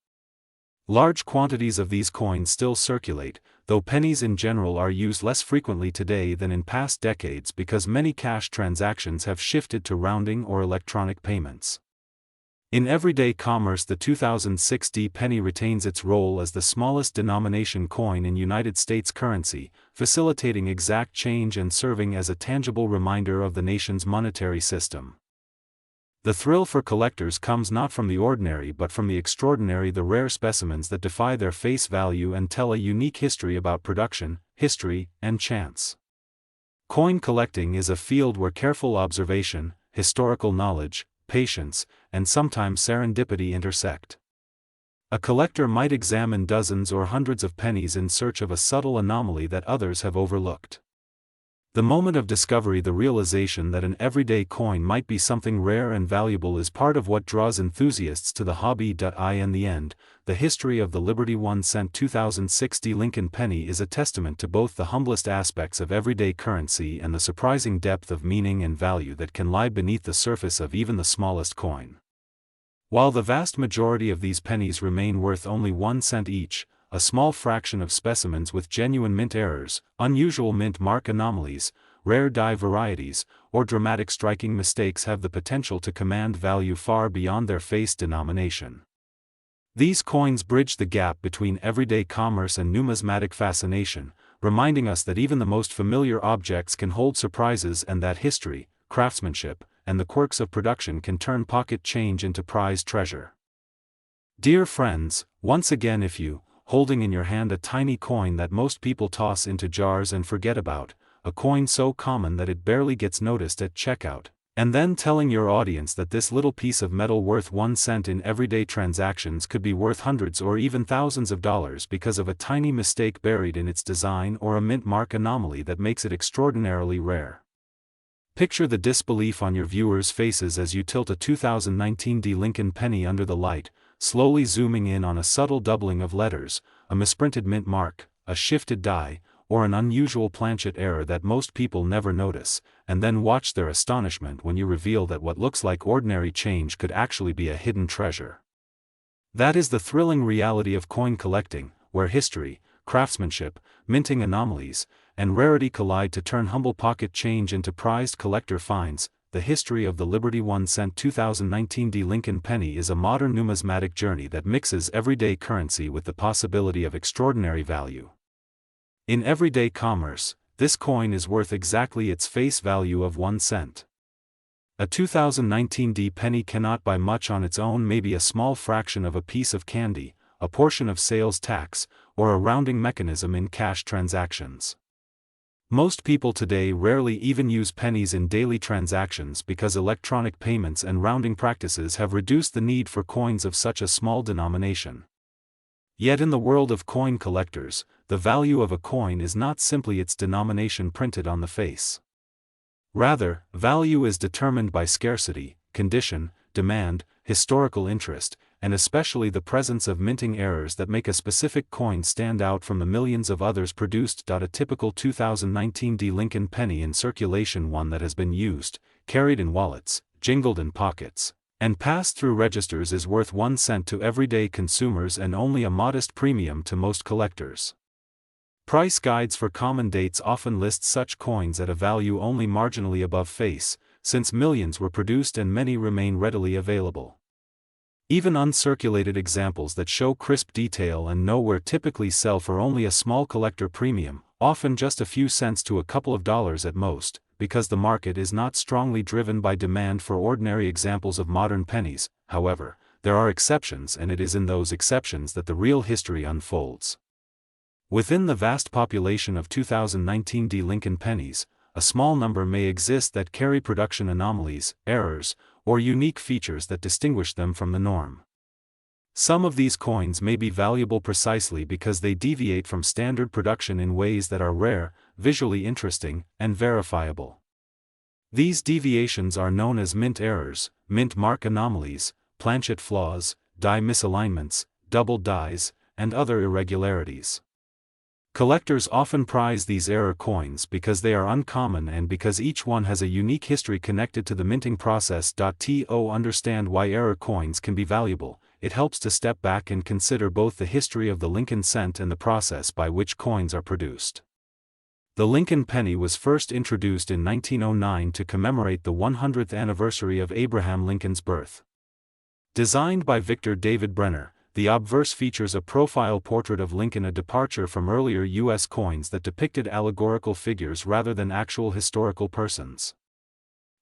Large quantities of these coins still circulate, though pennies in general are used less frequently today than in past decades because many cash transactions have shifted to rounding or electronic payments. In everyday commerce, the 2060 penny retains its role as the smallest denomination coin in United States currency, facilitating exact change and serving as a tangible reminder of the nation's monetary system. The thrill for collectors comes not from the ordinary but from the extraordinary, the rare specimens that defy their face value and tell a unique history about production, history, and chance. Coin collecting is a field where careful observation, historical knowledge, patience, and sometimes serendipity intersect. A collector might examine dozens or hundreds of pennies in search of a subtle anomaly that others have overlooked. The moment of discovery, the realization that an everyday coin might be something rare and valuable, is part of what draws enthusiasts to the hobby. In the end, the history of the Liberty 1 cent 2060 Lincoln penny is a testament to both the humblest aspects of everyday currency and the surprising depth of meaning and value that can lie beneath the surface of even the smallest coin. While the vast majority of these pennies remain worth only 1 cent each, a small fraction of specimens with genuine mint errors, unusual mint mark anomalies, rare die varieties, or dramatic striking mistakes have the potential to command value far beyond their face denomination. These coins bridge the gap between everyday commerce and numismatic fascination, reminding us that even the most familiar objects can hold surprises and that history, craftsmanship, and the quirks of production can turn pocket change into prized treasure. Dear friends, once again, if you, holding in your hand a tiny coin that most people toss into jars and forget about, a coin so common that it barely gets noticed at checkout, and then telling your audience that this little piece of metal worth 1 cent in everyday transactions could be worth hundreds or even thousands of dollars because of a tiny mistake buried in its design or a mint mark anomaly that makes it extraordinarily rare. Picture the disbelief on your viewers' faces as you tilt a 2019 Lincoln penny under the light, slowly zooming in on a subtle doubling of letters, a misprinted mint mark, a shifted die, or an unusual planchet error that most people never notice, and then watch their astonishment when you reveal that what looks like ordinary change could actually be a hidden treasure. That is the thrilling reality of coin collecting, where history, craftsmanship, minting anomalies, and rarity collide to turn humble pocket change into prized collector finds. The history of the Liberty 1 cent 2019 Lincoln penny is a modern numismatic journey that mixes everyday currency with the possibility of extraordinary value. In everyday commerce, this coin is worth exactly its face value of 1 cent. A 2019 penny cannot buy much on its own, maybe a small fraction of a piece of candy, a portion of sales tax, or a rounding mechanism in cash transactions. Most people today rarely even use pennies in daily transactions because electronic payments and rounding practices have reduced the need for coins of such a small denomination. Yet in the world of coin collectors, the value of a coin is not simply its denomination printed on the face. Rather, value is determined by scarcity, condition, demand, historical interest, and especially the presence of minting errors that make a specific coin stand out from the millions of others produced. A typical 2019 Lincoln penny in circulation, one that has been used, carried in wallets, jingled in pockets, and passed through registers, is worth 1 cent to everyday consumers and only a modest premium to most collectors. Price guides for common dates often list such coins at a value only marginally above face, since millions were produced and many remain readily available. Even uncirculated examples that show crisp detail and nowhere typically sell for only a small collector premium, often just a few cents to a couple of dollars at most, because the market is not strongly driven by demand for ordinary examples of modern pennies. However, there are exceptions, and it is in those exceptions that the real history unfolds. Within the vast population of 2019 Lincoln pennies, a small number may exist that carry production anomalies, errors, or unique features that distinguish them from the norm. Some of these coins may be valuable precisely because they deviate from standard production in ways that are rare, visually interesting, and verifiable. These deviations are known as mint errors, mint mark anomalies, planchet flaws, die misalignments, double dies, and other irregularities. Collectors often prize these error coins because they are uncommon and because each one has a unique history connected to the minting process. To understand why error coins can be valuable, it helps to step back and consider both the history of the Lincoln cent and the process by which coins are produced. The Lincoln penny was first introduced in 1909 to commemorate the 100th anniversary of Abraham Lincoln's birth. Designed by Victor David Brenner, the obverse features a profile portrait of Lincoln, a departure from earlier U.S. coins that depicted allegorical figures rather than actual historical persons.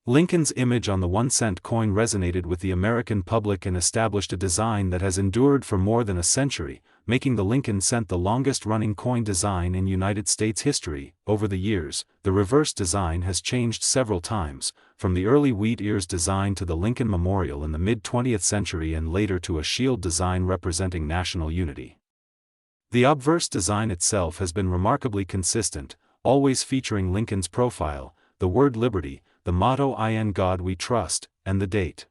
Lincoln's image on the 1 cent coin resonated with the American public and established a design that has endured for more than a century, making the Lincoln cent the longest-running coin design in United States history. Over the years, the reverse design has changed several times, from the early wheat ears design to the Lincoln Memorial in the mid-20th century and later to a shield design representing national unity. The obverse design itself has been remarkably consistent, always featuring Lincoln's profile, the word liberty, the motto "In God We Trust," and the date.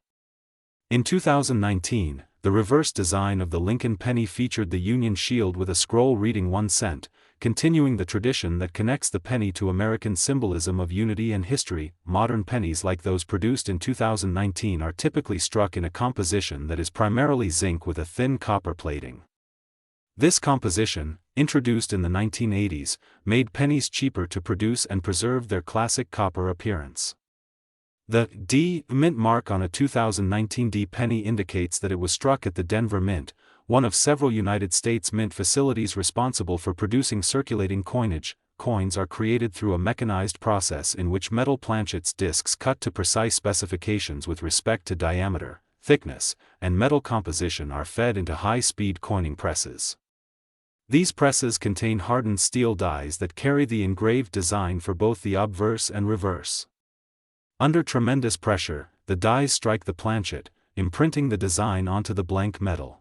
In 2019, the reverse design of the Lincoln penny featured the Union shield with a scroll reading 1 cent, continuing the tradition that connects the penny to American symbolism of unity and history. Modern pennies like those produced in 2019 are typically struck in a composition that is primarily zinc with a thin copper plating. This composition, introduced in the 1980s, made pennies cheaper to produce and preserved their classic copper appearance. The D mint mark on a 2019 penny indicates that it was struck at the Denver Mint, one of several United States mint facilities responsible for producing circulating coinage. Coins are created through a mechanized process in which metal planchets discs cut to precise specifications with respect to diameter, thickness, and metal composition are fed into high-speed coining presses. These presses contain hardened steel dies that carry the engraved design for both the obverse and reverse. Under tremendous pressure, the dies strike the planchet, imprinting the design onto the blank metal.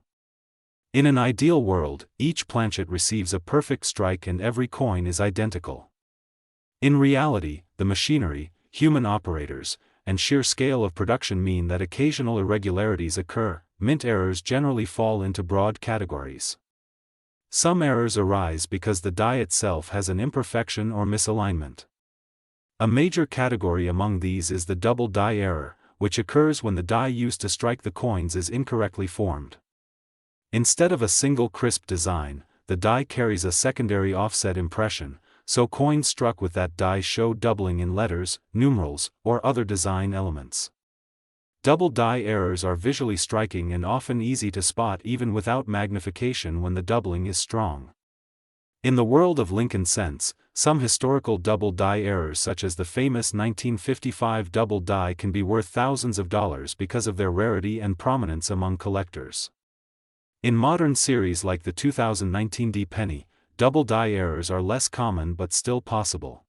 In an ideal world, each planchet receives a perfect strike and every coin is identical. In reality, the machinery, human operators, and sheer scale of production mean that occasional irregularities occur. Mint errors generally fall into broad categories. Some errors arise because the die itself has an imperfection or misalignment. A major category among these is the double die error, which occurs when the die used to strike the coins is incorrectly formed. Instead of a single crisp design, the die carries a secondary offset impression, so coins struck with that die show doubling in letters, numerals, or other design elements. Double die errors are visually striking and often easy to spot even without magnification when the doubling is strong. In the world of Lincoln cents, some historical double die errors such as the famous 1955 double die can be worth thousands of dollars because of their rarity and prominence among collectors. In modern series like the 2019 D penny, double die errors are less common but still possible.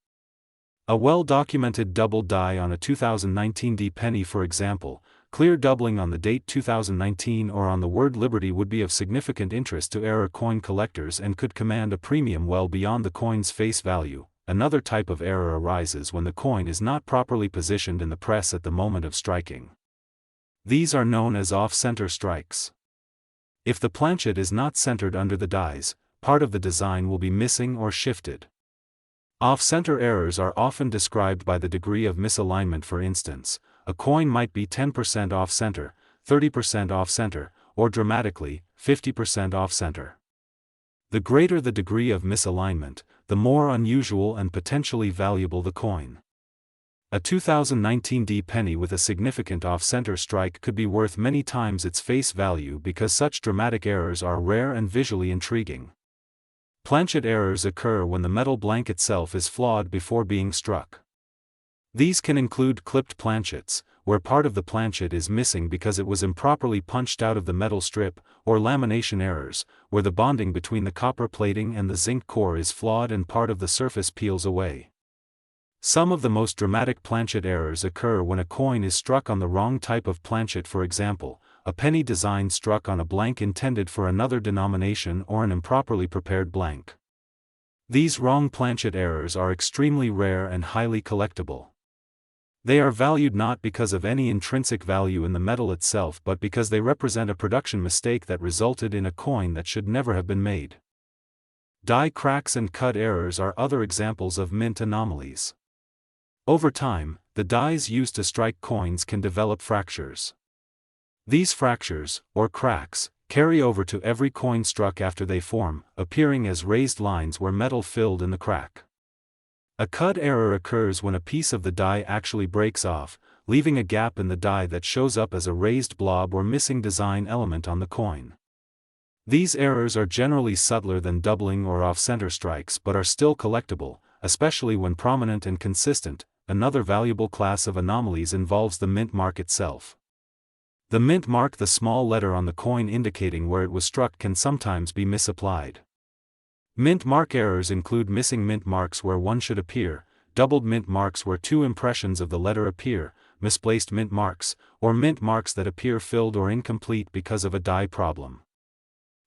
A well-documented double die on a 2019 D penny, for example, clear doubling on the date 2019 or on the word Liberty, would be of significant interest to error coin collectors and could command a premium well beyond the coin's face value. Another type of error arises when the coin is not properly positioned in the press at the moment of striking. These are known as off-center strikes. If the planchet is not centered under the dies, part of the design will be missing or shifted. Off-center errors are often described by the degree of misalignment. For instance, a coin might be 10% off-center, 30% off-center, or dramatically, 50% off-center. The greater the degree of misalignment, the more unusual and potentially valuable the coin. A 2019 D penny with a significant off-center strike could be worth many times its face value because such dramatic errors are rare and visually intriguing. Planchet errors occur when the metal blank itself is flawed before being struck. These can include clipped planchets, where part of the planchet is missing because it was improperly punched out of the metal strip, or lamination errors, where the bonding between the copper plating and the zinc core is flawed and part of the surface peels away. Some of the most dramatic planchet errors occur when a coin is struck on the wrong type of planchet. For example, a penny design struck on a blank intended for another denomination or an improperly prepared blank. These wrong planchet errors are extremely rare and highly collectible. They are valued not because of any intrinsic value in the metal itself but because they represent a production mistake that resulted in a coin that should never have been made. Die cracks and cut errors are other examples of mint anomalies. Over time, the dies used to strike coins can develop fractures. These fractures, or cracks, carry over to every coin struck after they form, appearing as raised lines where metal filled in the crack. A cut error occurs when a piece of the die actually breaks off, leaving a gap in the die that shows up as a raised blob or missing design element on the coin. These errors are generally subtler than doubling or off-center strikes but are still collectible, especially when prominent and consistent. Another valuable class of anomalies involves the mint mark itself. The mint mark, the small letter on the coin indicating where it was struck, can sometimes be misapplied. Mint mark errors include missing mint marks where one should appear, doubled mint marks where two impressions of the letter appear, misplaced mint marks, or mint marks that appear filled or incomplete because of a die problem.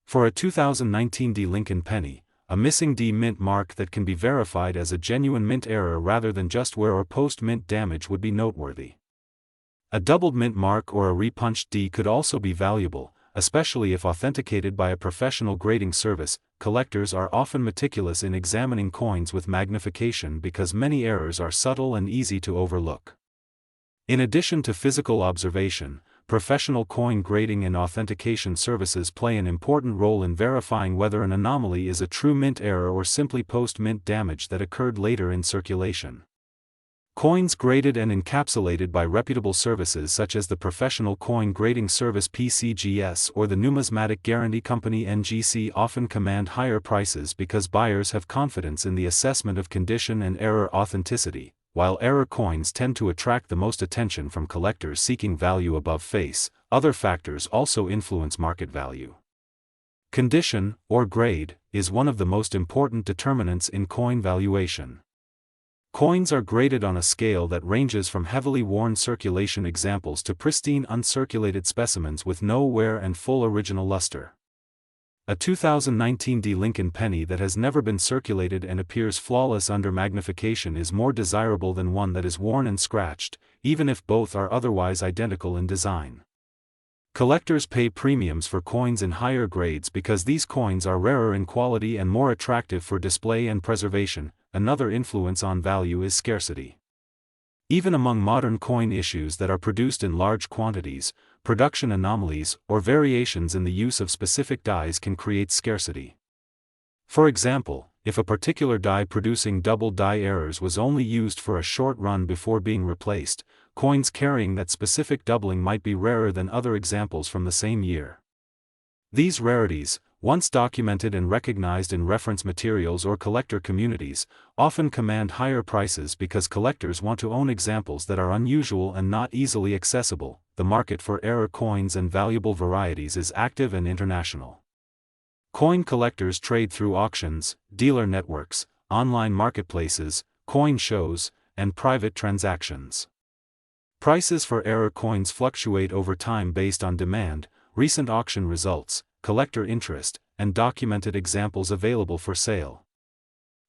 For a 2019 D Lincoln penny, a missing D mint mark that can be verified as a genuine mint error rather than just wear or post-mint damage would be noteworthy. A doubled mint mark or a repunched D could also be valuable, especially if authenticated by a professional grading service. Collectors are often meticulous in examining coins with magnification because many errors are subtle and easy to overlook. In addition to physical observation, professional coin grading and authentication services play an important role in verifying whether an anomaly is a true mint error or simply post-mint damage that occurred later in circulation. Coins graded and encapsulated by reputable services such as the Professional Coin Grading Service (PCGS) or the Numismatic Guarantee Company (NGC) often command higher prices because buyers have confidence in the assessment of condition and error authenticity, while error coins tend to attract the most attention from collectors seeking value above face. Other factors also influence market value. Condition, or grade, is one of the most important determinants in coin valuation. Coins are graded on a scale that ranges from heavily worn circulation examples to pristine uncirculated specimens with no wear and full original luster. A 2019 D Lincoln penny that has never been circulated and appears flawless under magnification is more desirable than one that is worn and scratched, even if both are otherwise identical in design. Collectors pay premiums for coins in higher grades because these coins are rarer in quality and more attractive for display and preservation. Another influence on value is scarcity. Even among modern coin issues that are produced in large quantities, production anomalies or variations in the use of specific dies can create scarcity. For example, if a particular die producing double die errors was only used for a short run before being replaced, coins carrying that specific doubling might be rarer than other examples from the same year. These rarities, once documented and recognized in reference materials or collector communities, often command higher prices because collectors want to own examples that are unusual and not easily accessible. The market for error coins and valuable varieties is active and international. Coin collectors trade through auctions, dealer networks, online marketplaces, coin shows, and private transactions. Prices for error coins fluctuate over time based on demand, recent auction results, collector interest, and documented examples available for sale.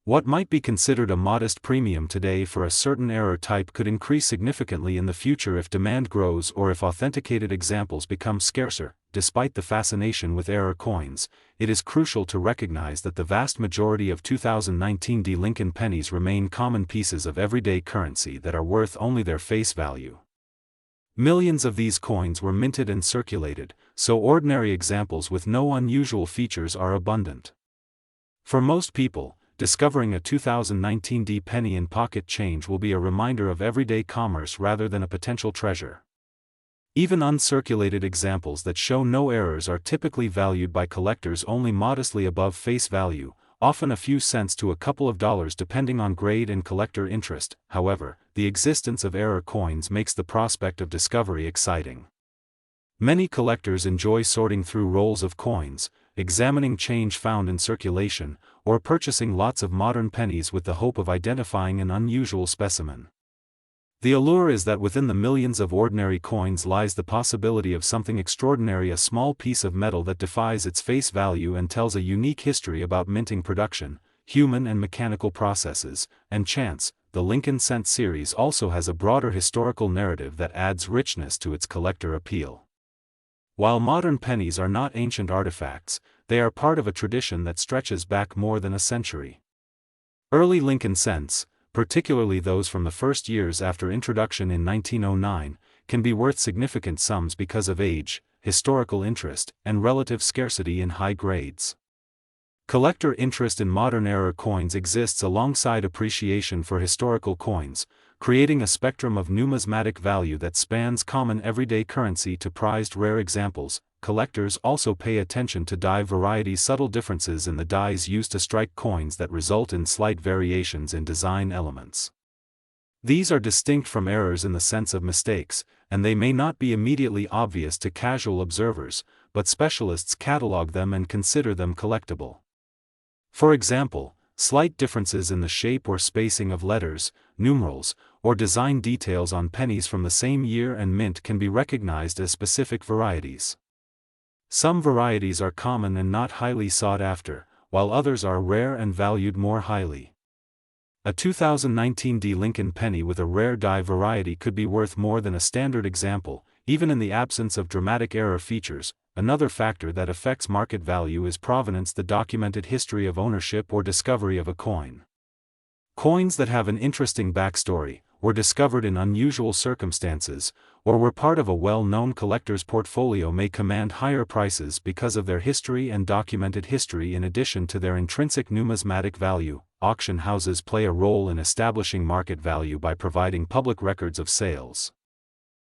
What might be considered a modest premium today for a certain error type could increase significantly in the future if demand grows or if authenticated examples become scarcer. Despite the fascination with error coins, it is crucial to recognize that the vast majority of 2019 D Lincoln pennies remain common pieces of everyday currency that are worth only their face value. Millions of these coins were minted and circulated, so ordinary examples with no unusual features are abundant. For most people, discovering a 2019 D penny in pocket change will be a reminder of everyday commerce rather than a potential treasure. Even uncirculated examples that show no errors are typically valued by collectors only modestly above face value, often a few cents to a couple of dollars depending on grade and collector interest. However, the existence of error coins makes the prospect of discovery exciting. Many collectors enjoy sorting through rolls of coins, examining change found in circulation, or purchasing lots of modern pennies with the hope of identifying an unusual specimen. The allure is that within the millions of ordinary coins lies the possibility of something extraordinary, a small piece of metal that defies its face value and tells a unique history about minting production, human and mechanical processes, and chance. The Lincoln Cent series also has a broader historical narrative that adds richness to its collector appeal. While modern pennies are not ancient artifacts, they are part of a tradition that stretches back more than a century. Early Lincoln Cents, particularly those from the first years after introduction in 1909, can be worth significant sums because of age, historical interest, and relative scarcity in high grades. Collector interest in modern era coins exists alongside appreciation for historical coins, creating a spectrum of numismatic value that spans common everyday currency to prized rare examples. Collectors also pay attention to die varieties, subtle differences in the dies used to strike coins that result in slight variations in design elements. These are distinct from errors in the sense of mistakes, and they may not be immediately obvious to casual observers, but specialists catalog them and consider them collectible. For example, slight differences in the shape or spacing of letters, numerals, or design details on pennies from the same year and mint can be recognized as specific varieties. Some varieties are common and not highly sought after, while others are rare and valued more highly. A 2019 D Lincoln penny with a rare die variety could be worth more than a standard example, even in the absence of dramatic error features. Another factor that affects market value is provenance, the documented history of ownership or discovery of a coin. Coins that have an interesting backstory, were discovered in unusual circumstances, or were part of a well-known collector's portfolio may command higher prices because of their history and documented history in addition to their intrinsic numismatic value. auction houses play a role in establishing market value by providing public records of sales.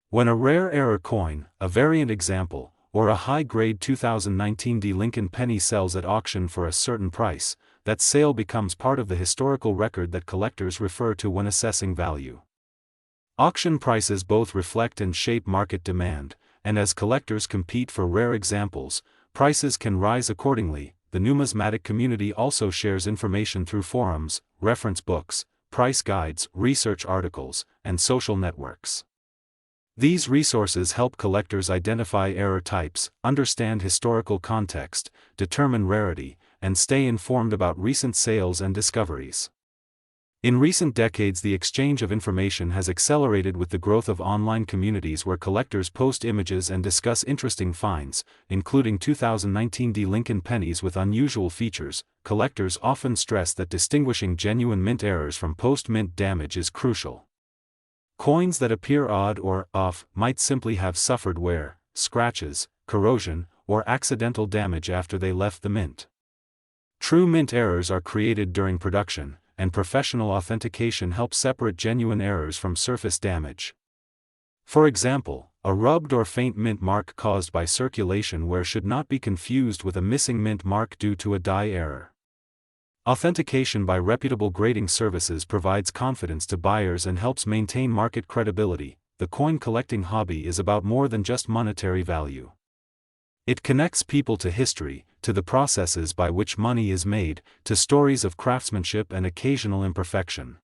When a rare error coin, a variant example, or a high-grade 2019 Lincoln penny sells at auction for a certain price, that sale becomes part of the historical record that collectors refer to when assessing value. Auction prices both reflect and shape market demand, and as collectors compete for rare examples, prices can rise accordingly. The numismatic community also shares information through forums, reference books, price guides, research articles, and social networks. These resources help collectors identify error types, understand historical context, determine rarity, and stay informed about recent sales and discoveries. In recent decades, the exchange of information has accelerated with the growth of online communities where collectors post images and discuss interesting finds, including 2019 Lincoln pennies with unusual features. Collectors often stress that distinguishing genuine mint errors from post-mint damage is crucial. Coins that appear odd or off might simply have suffered wear, scratches, corrosion, or accidental damage after they left the mint. True mint errors are created during production, and professional authentication helps separate genuine errors from surface damage. For example, a rubbed or faint mint mark caused by circulation wear should not be confused with a missing mint mark due to a die error. Authentication by reputable grading services provides confidence to buyers and helps maintain market credibility. The coin collecting hobby is about more than just monetary value. It connects people to history, to the processes by which money is made, to stories of craftsmanship and occasional imperfection.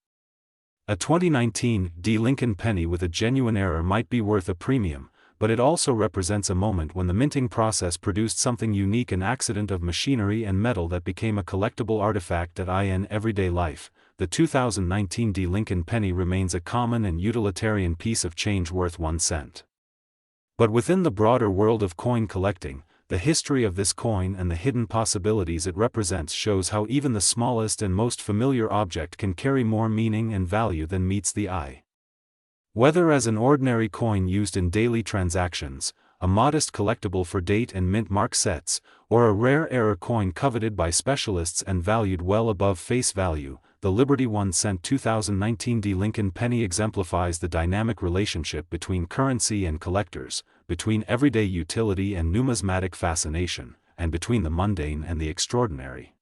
A 2019 Lincoln penny with a genuine error might be worth a premium, but it also represents a moment when the minting process produced something unique, an accident of machinery and metal that became a collectible artifact in everyday life. The 2019 Lincoln penny remains a common and utilitarian piece of change worth 1 cent. But within the broader world of coin collecting, the history of this coin and the hidden possibilities it represents shows how even the smallest and most familiar object can carry more meaning and value than meets the eye. Whether as an ordinary coin used in daily transactions, a modest collectible for date and mint mark sets, or a rare error coin coveted by specialists and valued well above face value, the Liberty 1 cent 2019 Lincoln penny exemplifies the dynamic relationship between currency and collectors, between everyday utility and numismatic fascination, and between the mundane and the extraordinary.